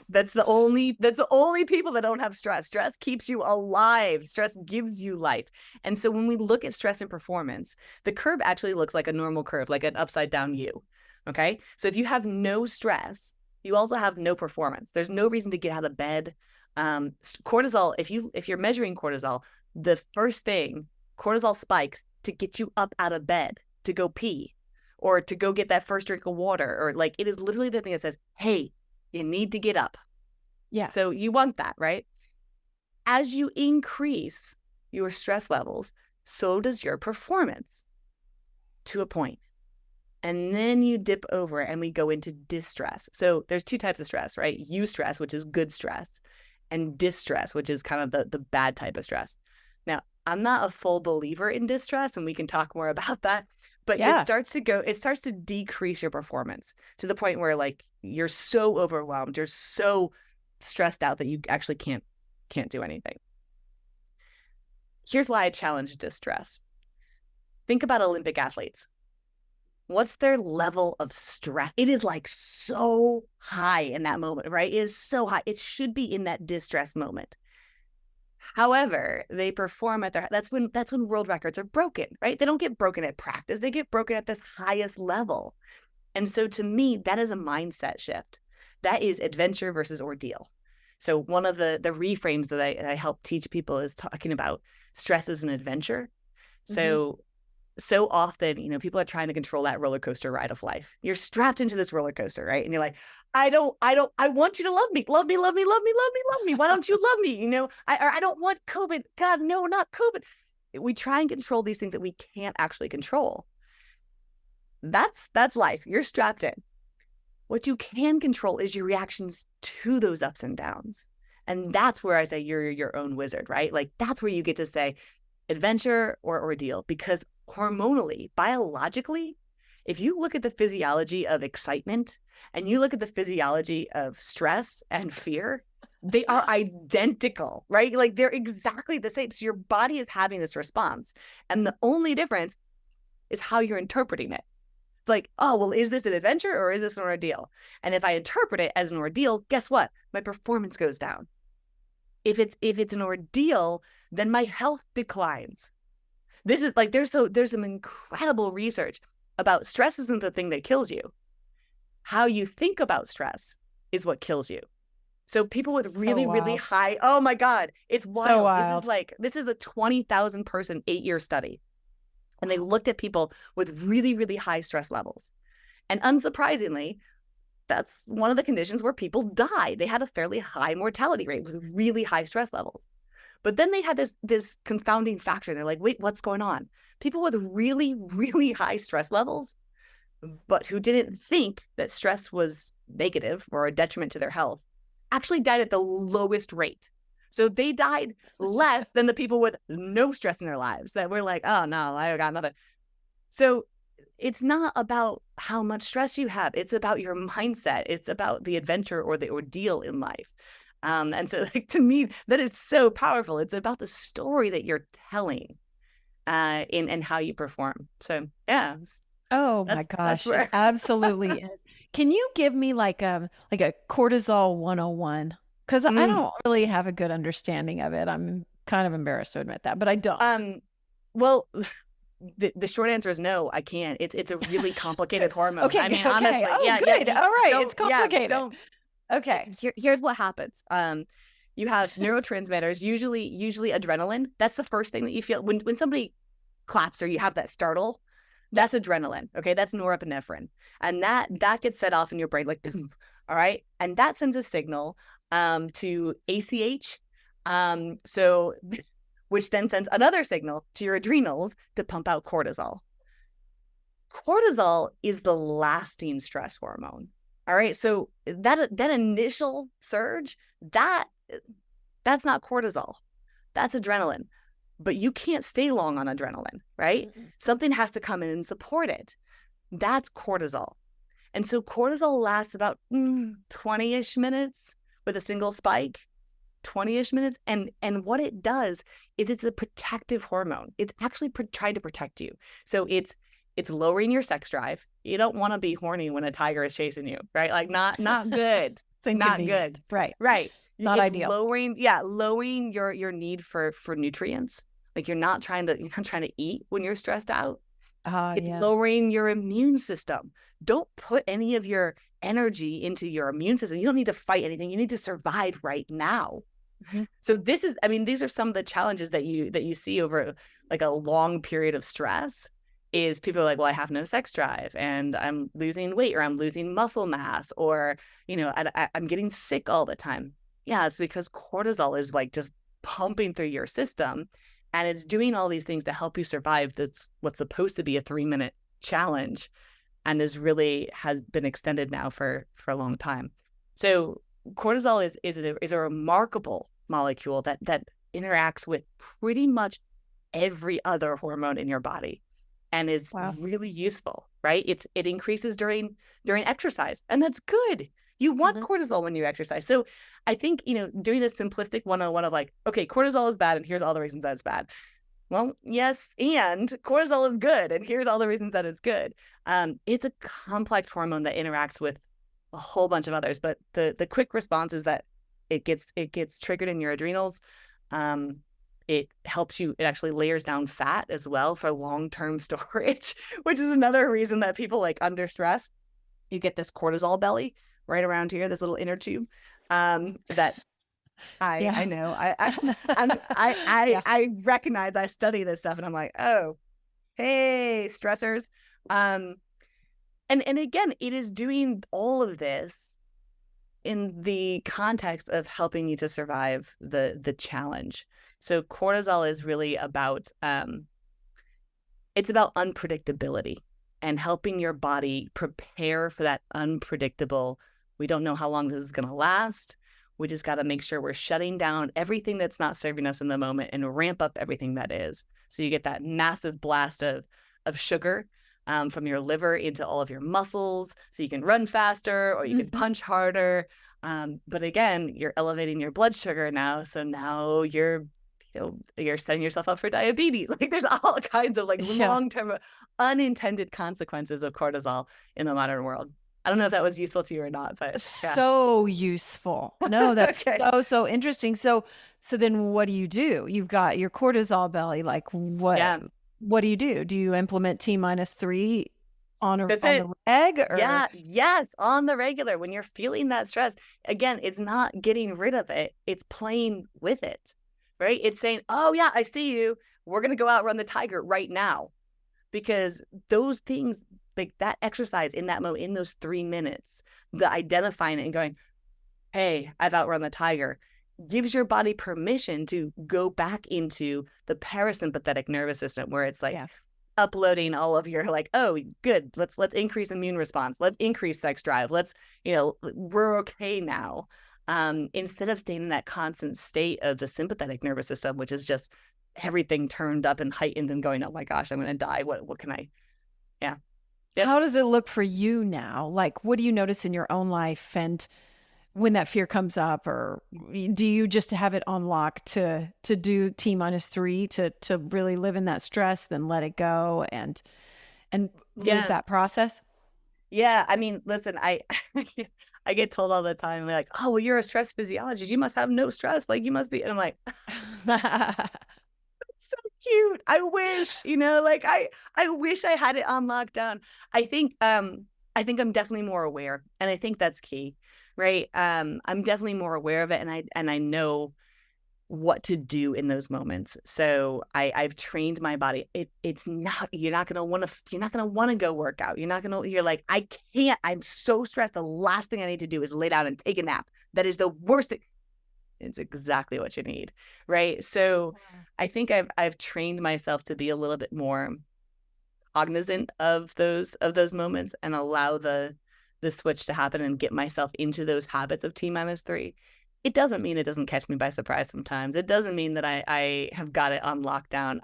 that's the only people that don't have stress. Stress keeps you alive. Stress gives you life. And so when we look at stress and performance, the curve actually looks like a normal curve, like an upside down U. Okay. So if you have no stress, you also have no performance. There's no reason to get out of bed. Cortisol, if you're measuring cortisol, the first thing, cortisol spikes to get you up out of bed to go pee or to go get that first drink of water, or like, it is literally the thing that says, hey, you need to get up. Yeah. So you want that, right? As you increase your stress levels, so does your performance, to a point. And then you dip over and we go into distress. So there's 2 types of stress, right? Eustress, which is good stress, and distress, which is kind of the bad type of stress. Now, I'm not a full believer in distress, and we can talk more about that. But Yeah. it starts to decrease your performance to the point where, like, you're so overwhelmed, you're so stressed out that you actually can't do anything. Here's why I challenge distress. Think about Olympic athletes. What's their level of stress? It is like so high in that moment, right? It is so high. It should be in that distress moment. However, they perform at that's when world records are broken, right? They don't get broken at practice. They get broken at this highest level. And so to me, that is a mindset shift. That is adventure versus ordeal. So one of the reframes that I help teach people is talking about stress as an adventure. So often, people are trying to control that roller coaster ride of life. You're strapped into this roller coaster, right? And you're like, I want you to love me. Love me, love me, love me, love me, love me. Why don't you love me? I don't want COVID. God, no, not COVID. We try and control these things that we can't actually control. That's life. You're strapped in. What you can control is your reactions to those ups and downs. And that's where I say you're your own wizard, right? Like, that's where you get to say adventure or ordeal, because hormonally, biologically, if you look at the physiology of excitement and you look at the physiology of stress and fear, they are identical, right? Like, they're exactly the same. So your body is having this response. And the only difference is how you're interpreting it. It's like, oh, well, is this an adventure or is this an ordeal? And if I interpret it as an ordeal, guess what? My performance goes down. If it's an ordeal, then my health declines. This is like, there's some incredible research about stress isn't the thing that kills you. How you think about stress is what kills you. So people with really, really high, oh my God, it's wild. So wild. This is a 20,000 person 8-year study. And they looked at people with really, really high stress levels. And unsurprisingly, that's one of the conditions where people die. They had a fairly high mortality rate with really high stress levels. But then they had this confounding factor. They're like, wait, what's going on? People with really, really high stress levels, but who didn't think that stress was negative or a detriment to their health, actually died at the lowest rate. So they died less than the people with no stress in their lives that were like, oh no, I got nothing. So it's not about how much stress you have. It's about your mindset. It's about the adventure or the ordeal in life. And so like, to me, that is so powerful. It's about the story that you're telling in how you perform. So yeah. Oh my gosh, it where absolutely is. Can you give me like a cortisol 101? Because I don't really have a good understanding of it. I'm kind of embarrassed to admit that, but I don't. Well, the short answer is no, I can't. It's a really complicated hormone. Okay, I mean, okay. honestly, Oh, yeah, good. yeah. All right, Don't- it's complicated. Yeah, don't. Okay. Here's what happens. You have neurotransmitters, usually adrenaline. That's the first thing that you feel when somebody claps or you have that startle. That's adrenaline. Okay, that's norepinephrine, and that gets set off in your brain like, all right, and that sends a signal to ACH, so which then sends another signal to your adrenals to pump out cortisol. Cortisol is the lasting stress hormone. All right, so that initial surge, that's not cortisol, that's adrenaline. But you can't stay long on adrenaline, right? Mm-hmm. Something has to come in and support it. That's cortisol. And so cortisol lasts about 20-ish minutes with a single spike, 20-ish minutes. And what it does is it's a protective hormone. It's actually trying to protect you. So it's lowering your sex drive. You don't want to be horny when a tiger is chasing you, right? Like not good. Not good. Right. Not ideal. Lowering your need for nutrients. Like you're not trying to eat when you're stressed out. It's lowering your immune system. Don't put any of your energy into your immune system. You don't need to fight anything. You need to survive right now. Mm-hmm. So these are some of the challenges that you see over like a long period of stress. Is people are like, well, I have no sex drive and I'm losing weight or I'm losing muscle mass or, I'm getting sick all the time. Yeah, it's because cortisol is like just pumping through your system and it's doing all these things to help you survive. That's what's supposed to be a 3-minute challenge and has been extended now for a long time. So cortisol is a remarkable molecule that interacts with pretty much every other hormone in your body. And is really useful, right? It increases during exercise, and that's good. You want cortisol when you exercise. So I think, doing a simplistic 101 of like, okay, cortisol is bad, and here's all the reasons that it's bad. Well, yes, and cortisol is good, and here's all the reasons that it's good. It's a complex hormone that interacts with a whole bunch of others, but the quick response is that it gets triggered in your adrenals. It helps you, it actually layers down fat as well for long-term storage, which is another reason that people like under stress, you get this cortisol belly right around here, this little inner tube. That I know. I recognize, I study this stuff and I'm like, oh, hey, stressors. And again, it is doing all of this in the context of helping you to survive the challenge. So cortisol is really about, it's about unpredictability and helping your body prepare for that unpredictable. We don't know how long this is going to last. We just got to make sure we're shutting down everything that's not serving us in the moment and ramp up everything that is. So you get that massive blast of sugar from your liver into all of your muscles so you can run faster or you can punch harder. But again, you're elevating your blood sugar now. So now you're setting yourself up for diabetes. Like there's all kinds of like long-term unintended consequences of cortisol in the modern world. I don't know if that was useful to you or not, but so useful. No, that's okay. so interesting. So then what do you do? You've got your cortisol belly. Like what? Yeah. What do you do? Do you implement T-3 on the reg? Or? Yeah, yes, on the regular. When you're feeling that stress, again, it's not getting rid of it. It's playing with it. Right? It's saying, oh yeah, I see you. We're going to go out run the tiger right now. Because those things, like that exercise in that in those 3 minutes, the identifying it and going, hey, I've outrun the tiger, gives your body permission to go back into the parasympathetic nervous system where it's like uploading all of your like, oh, good, let's increase immune response. Let's increase sex drive. Let's, we're okay now. Instead of staying in that constant state of the sympathetic nervous system, which is just everything turned up and heightened and going, oh my gosh, I'm going to die. What can I? Yeah. Yep. How does it look for you now? Like, what do you notice in your own life? And when that fear comes up, or do you just have it on lock to do T-3 to really live in that stress, then let it go and live that process? Yeah. I mean, listen, I I get told all the time, like, oh, well, you're a stress physiologist. You must have no stress. Like, you must be. And I'm like, cute. I wish, like I wish I had it on lockdown. I think I'm definitely more aware, and I think that's key, right? I'm definitely more aware of it, and I know what to do in those moments. So I've trained my body. It's not, you're not gonna want to go work out. You're like, I can't, I'm so stressed. The last thing I need to do is lay down and take a nap. That is the worst thing. It's exactly what you need, right? So I think I've trained myself to be a little bit more cognizant of those moments and allow the switch to happen and get myself into those habits of T-3. It doesn't mean it doesn't catch me by surprise sometimes. It doesn't mean that I have got it on lockdown.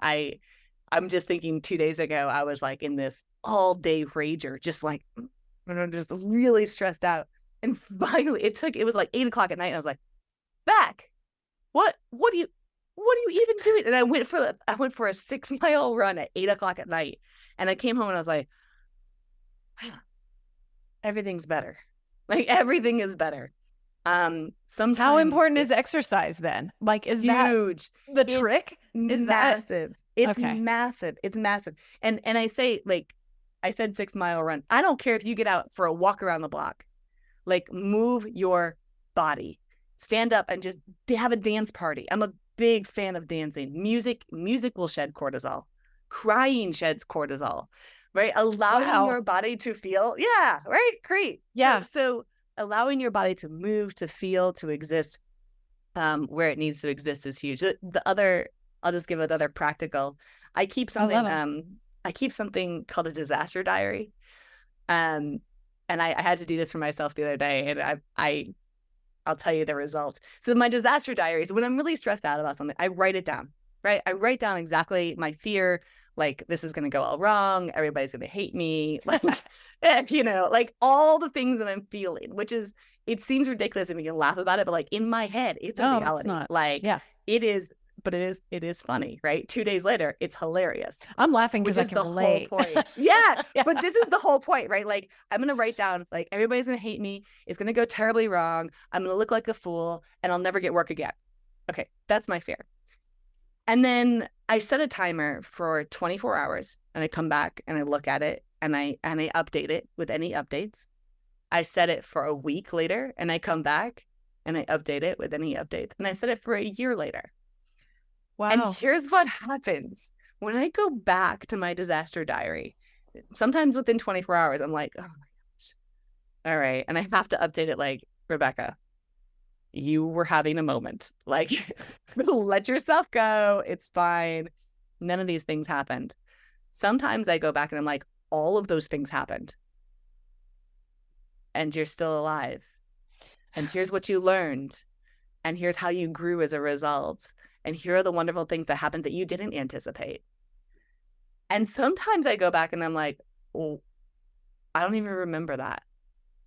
I'm just thinking 2 days ago, I was like in this all day rager, just like, just really stressed out. And finally it was like 8:00 at night. And I was like, back. What do you even doing? And I went for a 6-mile run at 8:00 at night. And I came home and I was like, everything's better. Like, everything is better. Sometimes how important is exercise then? Like, is huge. that the trick? Is massive. It's massive. It's massive. And I say, like, I said 6-mile run. I don't care if you get out for a walk around the block. Like, move your body. Stand up and just have a dance party. I'm a big fan of dancing. Music will shed cortisol. Crying sheds cortisol, right? Allowing your body to feel. Yeah, right? Great. Yeah. So allowing your body to move, to feel, to exist where it needs to exist is huge. I'll just give another practical. I keep something called a disaster diary. And I had to do this for myself the other day, and I'll tell you the results. So my disaster diary is when I'm really stressed out about something, I write it down, right? I write down exactly my fear, like, this is going to go all wrong. Everybody's going to hate me. Like, like all the things that I'm feeling, it seems ridiculous and we can laugh about it, but like in my head, it's a reality. It's not. Like, yeah, it is. But it is funny, right? 2 days later, it's hilarious. I'm laughing because I can relate. Whole point. Yeah, yeah, but this is the whole point, right? Like, I'm going to write down, like, everybody's going to hate me. It's going to go terribly wrong. I'm going to look like a fool, and I'll never get work again. Okay, that's my fear. And then I set a timer for 24 hours, and I come back, and I look at it, and I update it with any updates. I set it for a week later, and I come back, and I update it with any updates. And I set it for a year later. Wow. And here's what happens. When I go back to my disaster diary, sometimes within 24 hours, I'm like, oh my gosh. All right. And I have to update it like, Rebecca, you were having a moment. Like, let yourself go. It's fine. None of these things happened. Sometimes I go back and I'm like, all of those things happened. And you're still alive. And here's what you learned. And here's how you grew as a result. And here are the wonderful things that happened that you didn't anticipate. And sometimes I go back and I'm like, oh, I don't even remember that.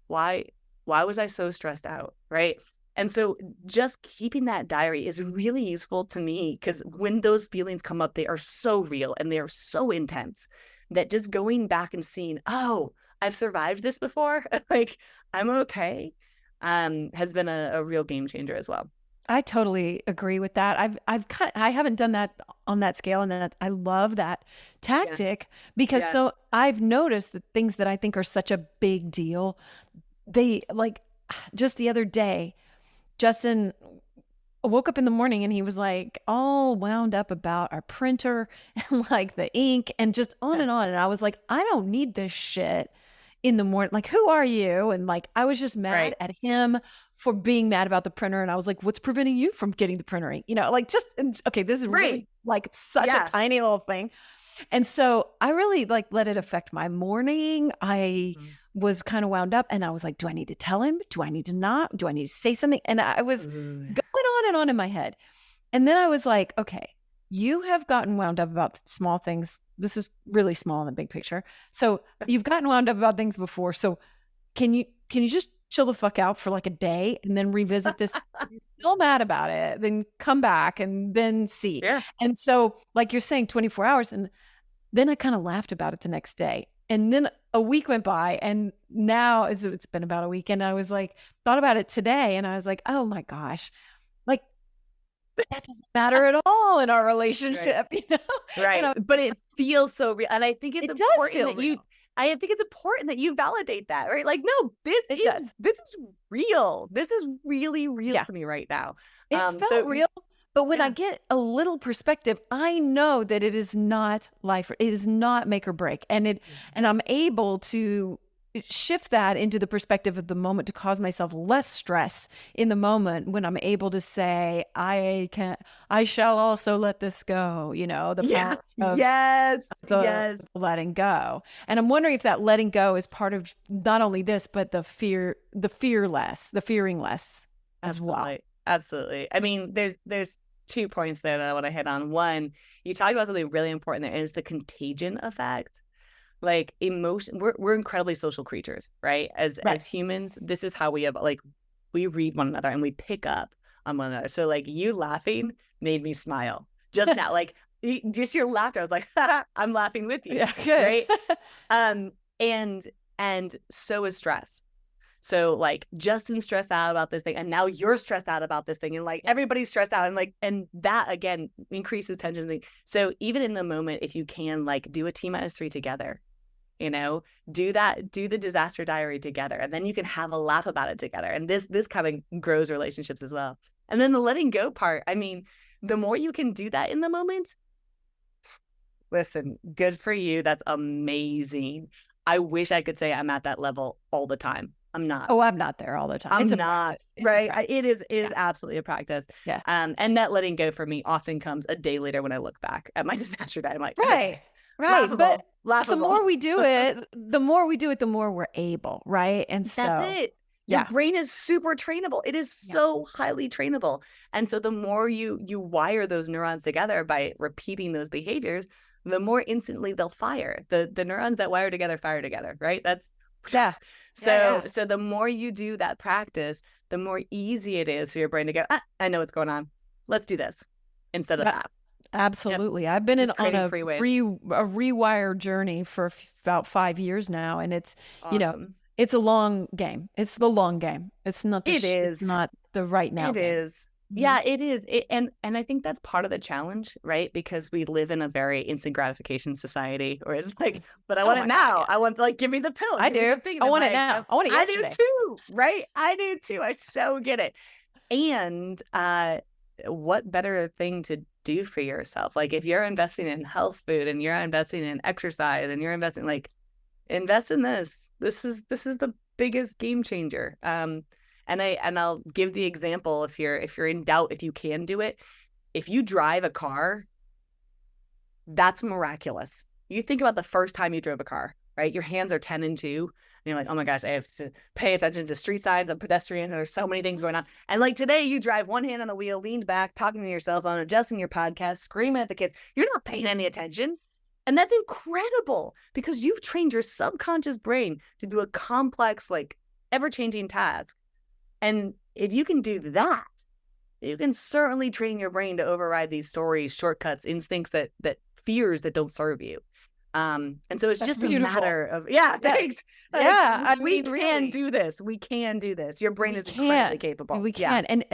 Why was I so stressed out, right? And so just keeping that diary is really useful to me, because when those feelings come up, they are so real and they are so intense that just going back and seeing, oh, I've survived this before, like, I'm okay, has been a real game changer as well. I totally agree with that. I haven't done that on that scale, and that I love that tactic because so I've noticed that things that I think are such a big deal, they, like, just the other day, Justin woke up in the morning and he was like all wound up about our printer and like the ink and just on and on. And I was like, I don't need this shit in the morning. Like, who are you? And like, I was just mad at him for being mad about the printer. And I was like, what's preventing you from getting the printer ink? Like, just, okay, this is really like such a tiny little thing. And so I really like let it affect my morning. I was kind of wound up and I was like, do I need to tell him? Do I need to not? Do I need to say something? And I was going on and on in my head. And then I was like, okay, you have gotten wound up about small things this is really small in the big picture. So you've gotten wound up about things before. So can you just chill the fuck out for like a day and then revisit this? If you're still mad about it, then come back and then see. Yeah. And so, like you're saying, 24 hours. And then I kind of laughed about it the next day. And then a week went by, and now it's been about a week. And I was like, thought about it today, and I was like, oh my gosh, like that doesn't matter at all in our relationship, you know? Right. And But it feels so real. And I think it's it does important feel that you, real. I think it's important that you validate that, right? Like, no, this It is does. this is real. This is really real Yeah. to me right now. It felt real. But when I get a little perspective, I know that it is not life. It is not make or break. And I'm able to shift that into the perspective of the moment to cause myself less stress in the moment when I'm able to say, I shall also let this go, you know, the power of Yes. letting go. And I'm wondering if that letting go is part of not only this, but the fearing less as well. Absolutely. I mean, there's 2 points there that I want to hit on. One, you talked about something really important there, and it's the contagion effect. Like emotion, we're incredibly social creatures, right? As humans, this is how we have, like, we read one another and we pick up on one another. So like you laughing made me smile just now. Like just your laughter, I was like, I'm laughing with you. Yeah, good. Right. And so is stress. So like Justin's stressed out about this thing, and now you're stressed out about this thing, and like everybody's stressed out, and like, and that again increases tension. So even in the moment, if you can, like, do a T-3 together, you know, do the disaster diary together, and then you can have a laugh about it together. And this kind of grows relationships as well. And then the letting go part, I mean, the more you can do that in the moment, listen, good for you. That's amazing. I wish I could say I'm at that level all the time. I'm not. Oh, I'm not there all the time. I'm It's a not. practice. It's a Right. practice. It is absolutely a practice. Yeah. And that letting go for me often comes a day later when I look back at my disaster day. I'm like, Right. laughable, But laughable. the more we do it, the more we're able, right? And so That's it. Your brain is super trainable. It is so highly trainable. And so the more you wire those neurons together by repeating those behaviors, the more instantly they'll fire. The neurons that wire together fire together, right? That's So the more you do that practice, the more easy it is for your brain to go, I know what's going on. Let's do this instead of that. Absolutely. I've been on a rewire journey for about 5 years now, and it's awesome. You know, it's a long game. It's the long game. It's not it's not the right now. It is. Yeah, it is. And I think that's part of the challenge, right? Because we live in a very instant gratification society, where it's like, but I want it now. God, yes. I want, like, give me the pill. I do. I want it now. I want it yesterday. I do too, right? I do too. I so get it. And what better thing to do for yourself? Like, if you're investing in health food and you're investing in exercise and you're investing, like, invest in this. This is the biggest game changer. And I'll give the example, if you're in doubt if you can do it. If you drive a car, that's miraculous. You think about the first time you drove a car, right? Your hands are 10 and 2. And you're like, oh my gosh, I have to pay attention to street signs and pedestrians, and there's so many things going on. And like today, you drive one hand on the wheel, leaned back, talking to your cell phone, adjusting your podcast, screaming at the kids. You're not paying any attention. And that's incredible, because you've trained your subconscious brain to do a complex, like, ever-changing task. And if you can do that, you can certainly train your brain to override these stories, shortcuts, instincts, that fears that don't serve you. And so it's just beautiful. A matter of, thanks. Yeah, I mean, we can do this. We can do this. Your brain is incredibly capable. We can. And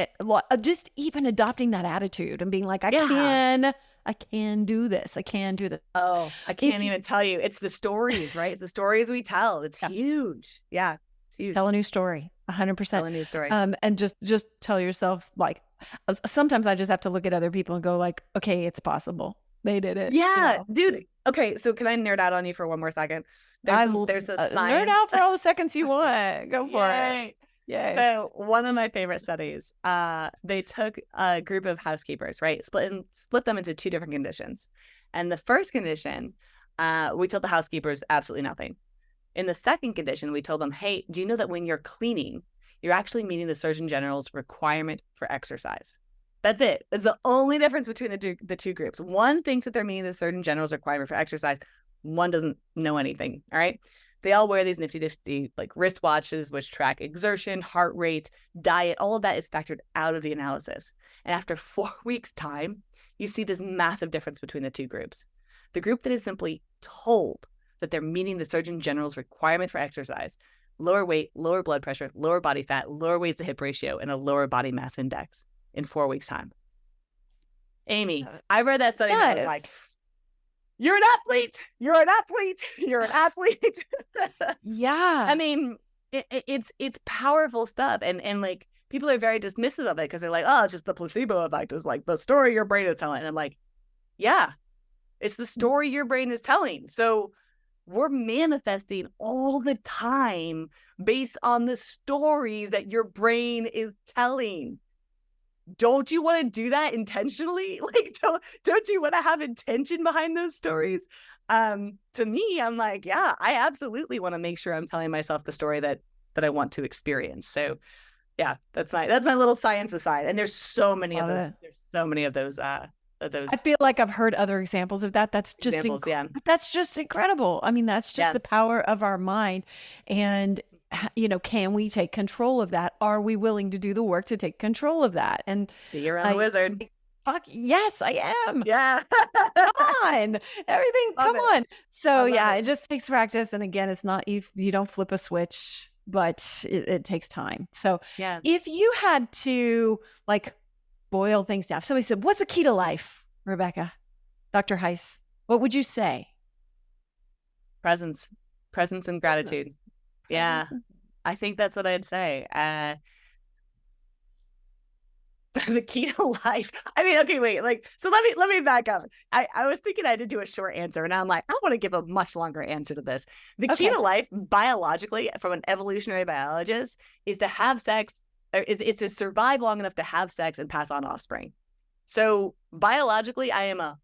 just even adopting that attitude and being like, I can do this. I can do this. Oh, I can't even tell you. It's the stories, right? It's the stories we tell. It's huge. Yeah. It's huge. Tell a new story. 100%. Tell a new story. And just tell yourself, like, sometimes I just have to look at other people and go, like, okay, it's possible. They did it. Yeah, you know? dude. Okay, so can I nerd out on you for one more second? There's a science. Nerd out for all the seconds you want. Go for it. Yeah. So one of my favorite studies, they took a group of housekeepers, right? Split them into 2 different conditions. And the first condition, we told the housekeepers absolutely nothing. In the second condition, we told them, hey, do you know that when you're cleaning, you're actually meeting the Surgeon General's requirement for exercise? That's it. That's the only difference between the two groups. One thinks that they're meeting the Surgeon General's requirement for exercise. One doesn't know anything. All right. They all wear these nifty like wristwatches, which track exertion, heart rate, diet. All of that is factored out of the analysis. And after 4 weeks' time, you see this massive difference between the two groups. The group that is simply told that they're meeting the Surgeon General's requirement for exercise, lower weight, lower blood pressure, lower body fat, lower waist to hip ratio, and a lower body mass index in 4 weeks' time. Amy, I read that study and I was like, you're an athlete. You're an athlete. You're an athlete. Yeah. I mean, it's powerful stuff. And like people are very dismissive of it because they're like, oh, it's just the placebo effect. It's like the story your brain is telling. And I'm like, yeah, it's the story your brain is telling. So we're manifesting all the time based on the stories that your brain is telling. Don't you want to do that intentionally? Like, don't you want to have intention behind those stories? To me, I'm like, yeah, I absolutely want to make sure I'm telling myself the story that I want to experience. So yeah, that's my little science aside. And there's so many of those. There's so many of those. I feel like I've heard other examples of that. That's just that's just incredible. I mean, that's just the power of our mind. And can we take control of that? Are we willing to do the work to take control of that? And be your own wizard. Fuck yes, I am. Yeah. Come on. Everything. Come on. So it just takes practice. And again, it's not you don't flip a switch, but it takes time. So if you had to like boil things down, if somebody said, what's the key to life, Rebecca? Dr. Heiss, what would you say? Presence and gratitude. Yeah, I think that's what I'd say. The key to life. I mean, okay, wait. Like, so let me back up. I was thinking I had to do a short answer, and I'm like, I want to give a much longer answer to this. The key to life, biologically, from an evolutionary biologist, is to have sex, or is to survive long enough to have sex and pass on offspring. So biologically, I am a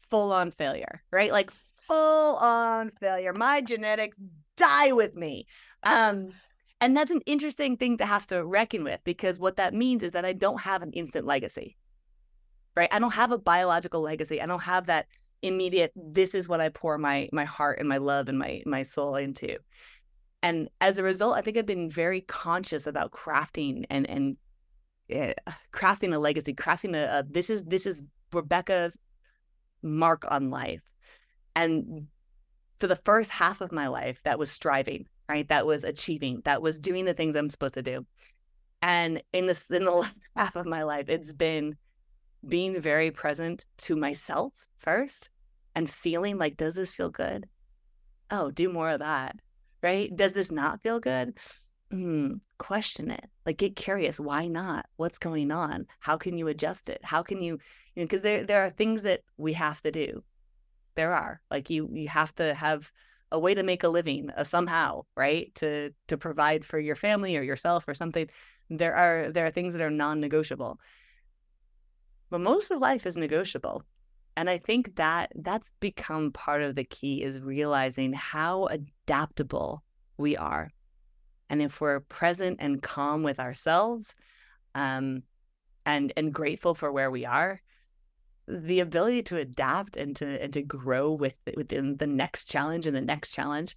full-on failure, right? Like full-on failure. My genetics die with me. And that's an interesting thing to have to reckon with, because what that means is that I don't have an instant legacy, right? I don't have a biological legacy. I don't have that immediate, this is what I pour my heart and my love and my soul into. And as a result, I think I've been very conscious about crafting and crafting a legacy, crafting this is Rebecca's mark on life. And for the first half of my life, that was striving, right? That was achieving, that was doing the things I'm supposed to do. And in the last half of my life, it's been being very present to myself first and feeling like, does this feel good? Oh, do more of that, right? Does this not feel good? Question it. Like, get curious. Why not? What's going on? How can you adjust it? How can you because there are things that we have to do. There are, like, you have to have a way to make a living somehow, right? To provide for your family or yourself or something. There are things that are non-negotiable. But most of life is negotiable. And I think that's become part of the key, is realizing how adaptable we are. And if we're present and calm with ourselves, and grateful for where we are, the ability to adapt and to grow within the next challenge and the next challenge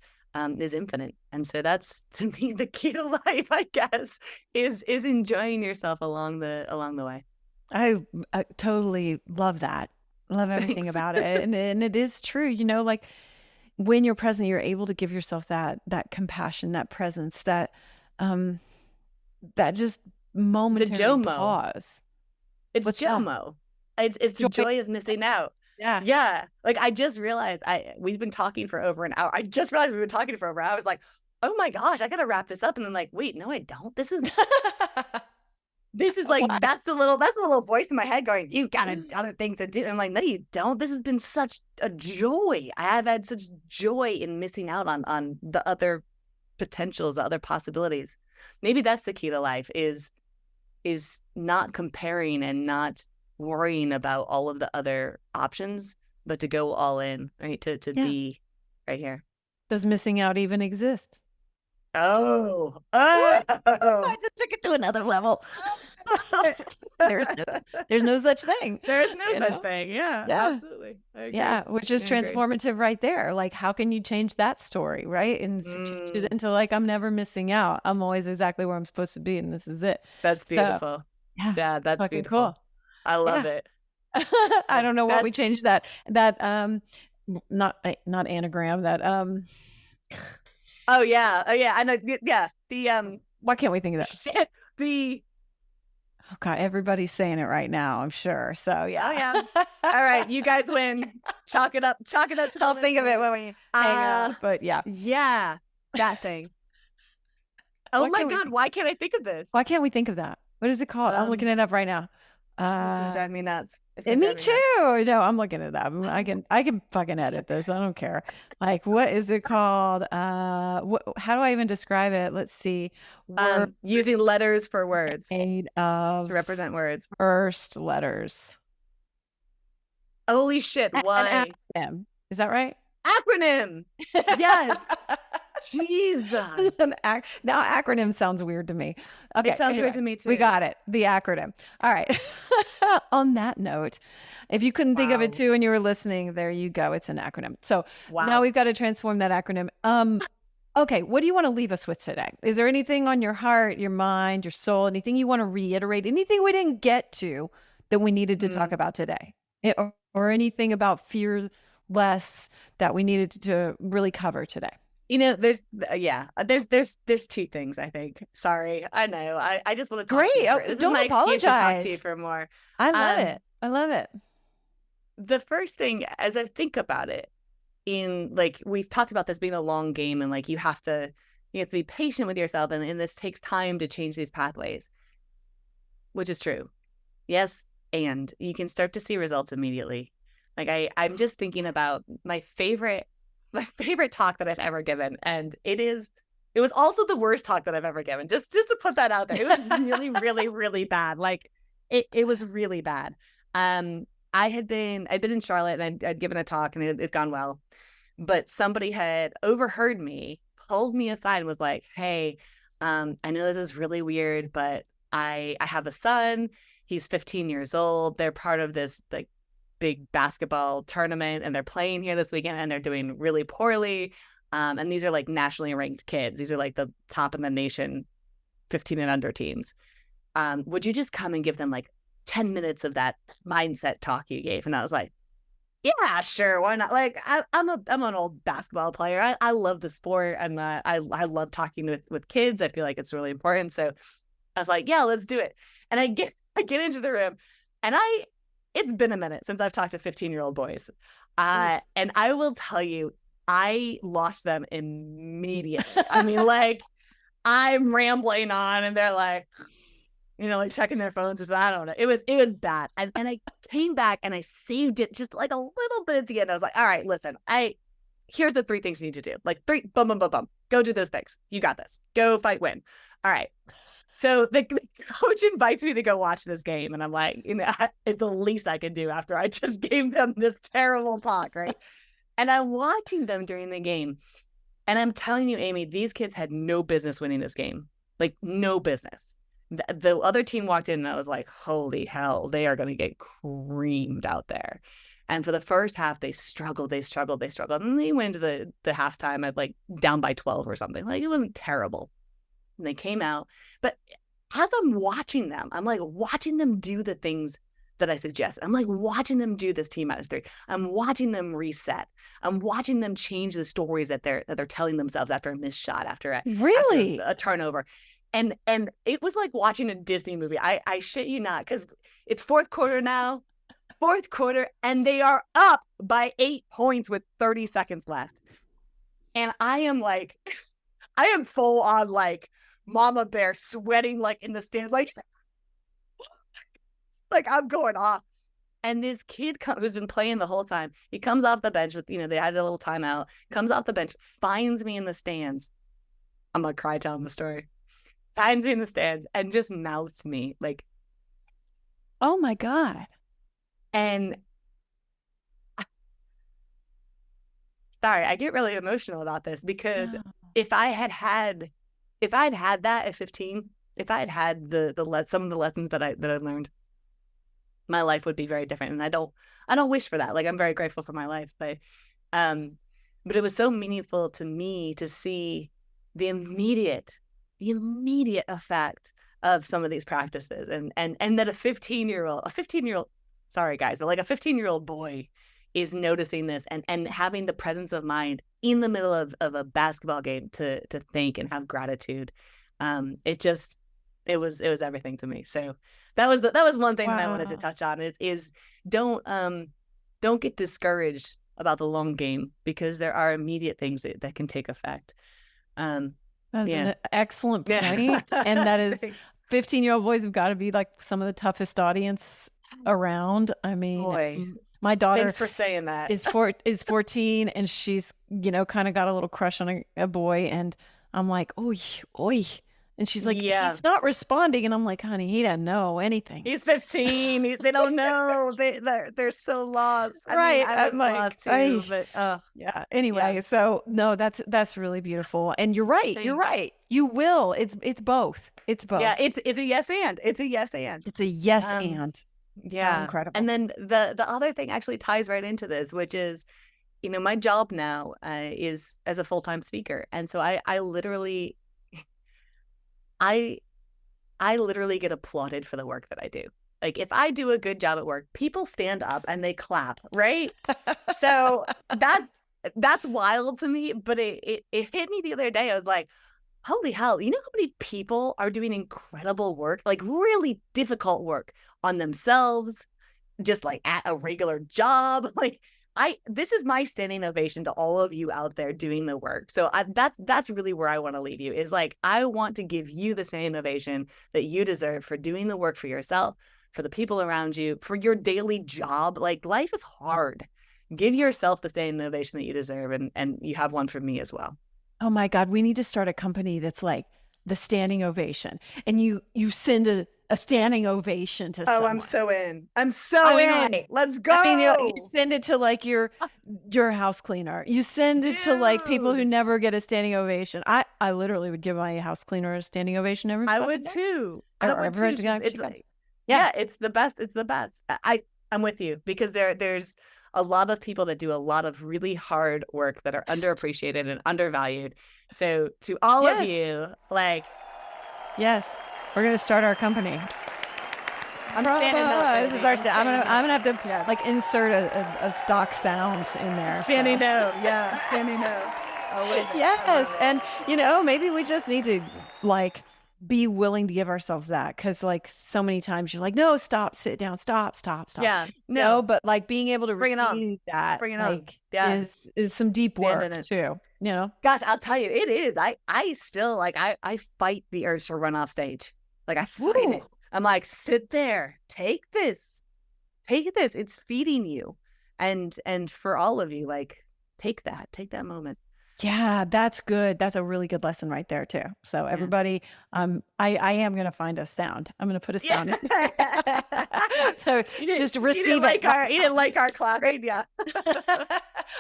is infinite. And so that's, to me, the key to life, I guess, is enjoying yourself along the way. I totally love that. Love everything Thanks. about it. And it is true, like when you're present, you're able to give yourself that compassion, that presence, that just momentary Jomo. pause. It's What's JOMO. It's the joy is missing out. Yeah. Yeah. Like, I just realized we've been talking for over an hour. I just realized we've been talking for over an hour. I was like, oh my gosh, I got to wrap this up. And then like, wait, no, I don't. This is like, that's the little voice in my head going, you got other things to do. And I'm like, no, you don't. This has been such a joy. I have had such joy in missing out on the other potentials, the other possibilities. Maybe that's the key to life, is not comparing and not worrying about all of the other options, but to go all in, right? To be right here. Does missing out even exist? Oh. I just took it to another level. there's no such thing. There's no you such know? thing. Yeah, Yeah. absolutely. I agree. Yeah, which is I agree. transformative right there. Like, how can you change that story, right? And change it into like, I'm never missing out. I'm always exactly where I'm supposed to be, and this is it. That's So, beautiful. yeah, Yeah, that's fucking beautiful. cool. I love Yeah. it. I don't know what we That's changed that not anagram that oh yeah. I know. Yeah. The why can't we think of that? shit. The Oh God, everybody's saying it right now, I'm sure. So yeah. oh yeah. All right, you guys win. Chalk it up. Chalk it up to the I'll think of it listeners. when we hang out. But yeah. Yeah, that thing. Oh Why my can't we God, why can't I think of this? Why can't we think of that? What is it called? I'm looking it up right now. It's gonna drive me nuts. It's And gonna me drive me nuts. too. No, I'm looking it up. I can fucking edit this. I don't care. Like, what is it called? How do I even describe it? Let's see. Word Using letters for words made to of represent words. first letters. Holy shit! Why? Acronym. Is that right? Acronym. Yes. Jesus. Now acronym sounds weird to me. Okay, It sounds anyway, weird to me too. we got it. The acronym. All right. On that note, if you couldn't think of it Wow. too and you were listening, there you go. It's an acronym. So Wow. now we've got to transform that acronym. Okay, what do you want to leave us with today? Is there anything on your heart, your mind, your soul, anything you want to reiterate, anything we didn't get to that we needed to talk about today? Or anything about fearless that we needed to really cover today? You know, there's two things, I think. Sorry. I know. I just want to talk to you. Great. This Don't is my excuse to talk apologize. to you for more. I love it. I love it. The first thing, as I think about it, in like we've talked about this being a long game, and like you have to be patient with yourself, and this takes time to change these pathways, which is true. Yes, and you can start to see results immediately. Like I'm just thinking about my favorite talk that I've ever given, and it was also the worst talk that I've ever given. Just to put that out there, it was really, really, really bad. Like it was really bad. I'd been in Charlotte, and I'd given a talk, and it had gone well, but somebody had overheard me, pulled me aside, and was like, "Hey, I know this is really weird, but I have a son. He's 15 years old. They're part of this like big basketball tournament, and they're playing here this weekend, and they're doing really poorly. And these are like nationally ranked kids. These are like the top in the nation, 15 and under teams. Would you just come and give them like 10 minutes of that mindset talk you gave?" And I was like, "Yeah, sure, why not?" Like I'm an old basketball player. I love the sport, and I love talking with kids. I feel like it's really important. So I was like, "Yeah, let's do it." And I get into the room, and it's been a minute since I've talked to 15-year-old boys. And I will tell you, I lost them immediately. I mean, like, I'm rambling on, and they're like, like checking their phones or something. I don't know. It was bad. And I came back, and I saved it just like a little bit at the end. I was like, "All right, listen, here's the 3 things you need to do. Like 3, boom, boom, boom, boom. Go do those things. You got this. Go fight, win. All right." So the coach invites me to go watch this game, and I'm like, it's the least I can do after I just gave them this terrible talk, right? And I'm watching them during the game, and I'm telling you, Amy, these kids had no business winning this game. Like, no business. The other team walked in, and I was like, holy hell, they are going to get creamed out there. And for the first half, they struggled. And they went to the halftime at like down by 12 or something. Like, it wasn't terrible. And they came out. But as I'm watching them, I'm like watching them do the things that I suggest. I'm like watching them do this T-3. I'm watching them reset. I'm watching them change the stories that they're telling themselves after a missed shot, after a turnover. And it was like watching a Disney movie. I shit you not, because it's fourth quarter now. Fourth quarter, and they are up by 8 points with 30 seconds left. And I am full on like mama bear, sweating like in the stands, like I'm going off. And this kid who's been playing the whole time, he comes off the bench with, they had a little timeout, comes off the bench, finds me in the stands. I'm gonna cry telling the story. Finds me in the stands and just mouths me like, "Oh my God." And sorry, I get really emotional about this, because if I had if I'd had that at 15, if I had some of the lessons that I learned, my life would be very different. And I don't wish for that. Like, I'm very grateful for my life, but it was so meaningful to me to see the immediate effect of some of these practices, and that a 15-year-old, sorry guys, but like a 15-year-old boy is noticing this and having the presence of mind in the middle of a basketball game to think and have gratitude. It was everything to me. So that was one thing that I wanted to touch on is don't get discouraged about the long game, because there are immediate things that can take effect. That's an excellent point. And that is 15-year-old boys have got to be like some of the toughest audience around. I mean, boy, my daughter, thanks for saying that, is 14, and she's, kind of got a little crush on a boy. And I'm like, oi. And she's like, he's not responding. And I'm like, honey, he doesn't know anything. He's 15. They don't know. They're so lost. Right. I was lost too. But yeah. Anyway, so no, that's really beautiful. And you're right. Thanks. You're right. You will. It's both. It's both. Yeah. It's a yes and. It's a yes and. It's a yes and. Yeah. Oh, incredible. And then the other thing actually ties right into this, which is, my job now is as a full-time speaker, and so I literally get applauded for the work that I do. Like, if I do a good job at work, people stand up and they clap, right? So that's wild to me. But it hit me the other day. I was like, holy hell, you know how many people are doing incredible work, like really difficult work on themselves, just like at a regular job? Like, this is my standing ovation to all of you out there doing the work. So that's really where I want to leave you, is like, I want to give you the same ovation that you deserve for doing the work for yourself, for the people around you, for your daily job. Like, life is hard. Give yourself the standing ovation that you deserve. And you have one from me as well. Oh my God, we need to start a company that's like the standing ovation. And you send a standing ovation to someone. I'm so in. In. Let's go. I mean, you send it to like your house cleaner. You send it to like people who never get a standing ovation. I literally would give my house cleaner a standing ovation every I would too. Yeah, it's the best. It's the best. I'm with you, because there's a lot of people that do a lot of really hard work that are underappreciated and undervalued. So to all of you, like, yes. We're gonna start our company. I'm standing up. This is our I'm gonna have to like insert a stock sound in there. Standing up, yeah, standing up. Yes, and maybe we just need to like be willing to give ourselves that, because like so many times you're like, no, stop, sit down, stop. Yeah, no, but like being able to receive that, bring it like, on. is some deep work too. Gosh, I'll tell you, it is. I still like I fight the urge to run off stage. Like, I fight it. I'm like, sit there, take this. It's feeding you, and for all of you, like, take that moment. Yeah, that's good. That's a really good lesson right there too. So everybody, I am going to find a sound. I'm going to put a sound in. So just receive it. You didn't like our clapping. Yeah.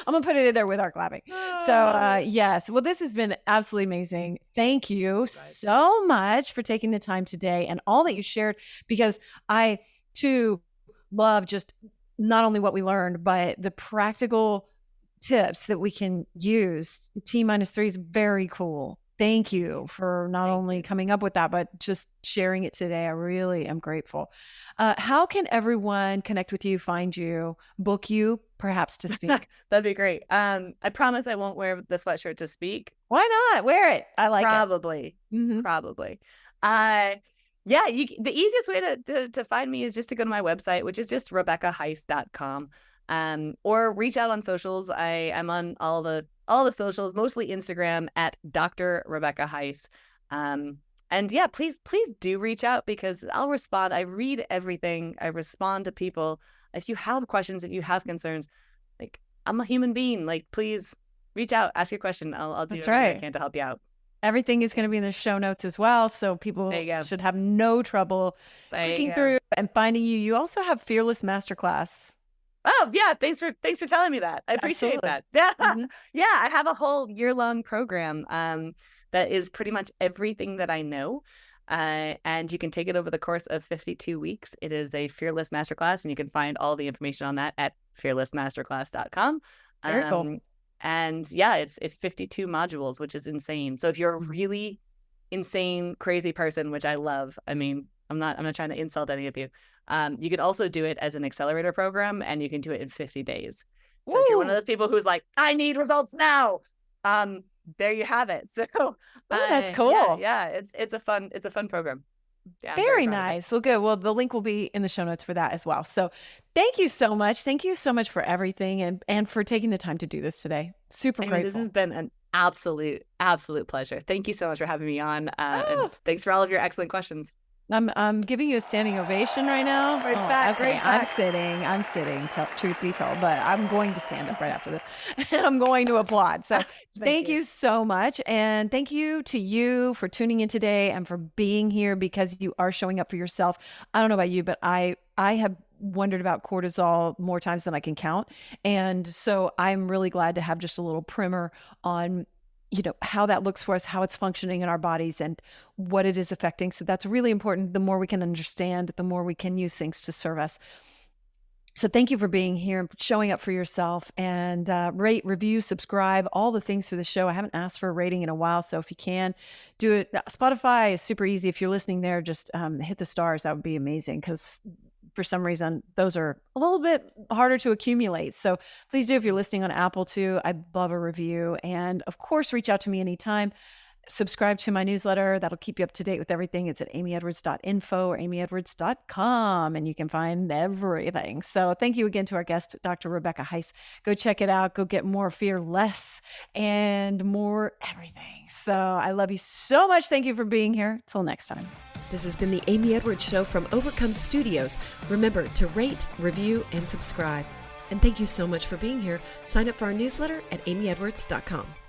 I'm going to put it in there with our clapping. So yes. Well, this has been absolutely amazing. Thank you so much for taking the time today and all that you shared, because I too love just not only what we learned, but the practical tips that we can use. T-3 is very cool. Thank you for not only coming up with that, but just sharing it today. I really am grateful. How can everyone connect with you, find you, book you, perhaps to speak? That'd be great. I promise I won't wear the sweatshirt to speak. Why not? Wear it. I like it. Probably. The easiest way to find me is just to go to my website, which is just RebeccaHeiss.com. Or reach out on socials. I am on all the socials, mostly Instagram at Dr. Rebecca Heiss. And yeah, please do reach out, because I'll respond. I read everything. I respond to people. If you have questions, if you have concerns, like, I'm a human being. Like, please reach out, ask your question. I'll do everything I can to help you out. Everything is going to be in the show notes as well, so people should have no trouble clicking through and finding you. You also have Fearless Masterclass. Oh yeah, thanks for telling me that. I appreciate that. Yeah, yeah. I have a whole year-long program that that is pretty much everything that I know. And you can take it over the course of 52 weeks. It is a Fearless Masterclass, and you can find all the information on that at fearlessmasterclass.com. Very cool. And yeah, it's 52 modules, which is insane. So if you're a really insane, crazy person, which I love, I mean, I'm not trying to insult any of you. You can also do it as an accelerator program, and you can do it in 50 days. So if you're one of those people who's like, I need results now, there you have it. So that's cool. Yeah, it's a fun program. Yeah, very nice. Well, good. Well, the link will be in the show notes for that as well. So thank you so much. Thank you so much for everything and for taking the time to do this today. Super grateful. This has been an absolute pleasure. Thank you so much for having me on. And thanks for all of your excellent questions. I'm giving you a standing ovation right now. Right back. I'm sitting, truth be told, but I'm going to stand up right after this and I'm going to applaud. So thank you so much. And thank you to you for tuning in today and for being here, because you are showing up for yourself. I don't know about you, but I have wondered about cortisol more times than I can count. And so I'm really glad to have just a little primer on how that looks for us, how it's functioning in our bodies, and what it is affecting. So that's really important. The more we can understand, the more we can use things to serve us. So thank you for being here and showing up for yourself, and rate, review, subscribe, all the things for the show. I haven't asked for a rating in a while, so if you can do it. Spotify is super easy. If you're listening there, just hit the stars. That would be amazing, because for some reason, those are a little bit harder to accumulate. So please do, if you're listening on Apple too, I'd love a review. And of course, reach out to me anytime. Subscribe to my newsletter. That'll keep you up to date with everything. It's at amyedwards.info or amyedwards.com, and you can find everything. So thank you again to our guest, Dr. Rebecca Heiss. Go check it out. Go get more fearless and more everything. So I love you so much. Thank you for being here. Till next time. This has been the Amy Edwards Show from Overcome Studios. Remember to rate, review, and subscribe. And thank you so much for being here. Sign up for our newsletter at amyedwards.com.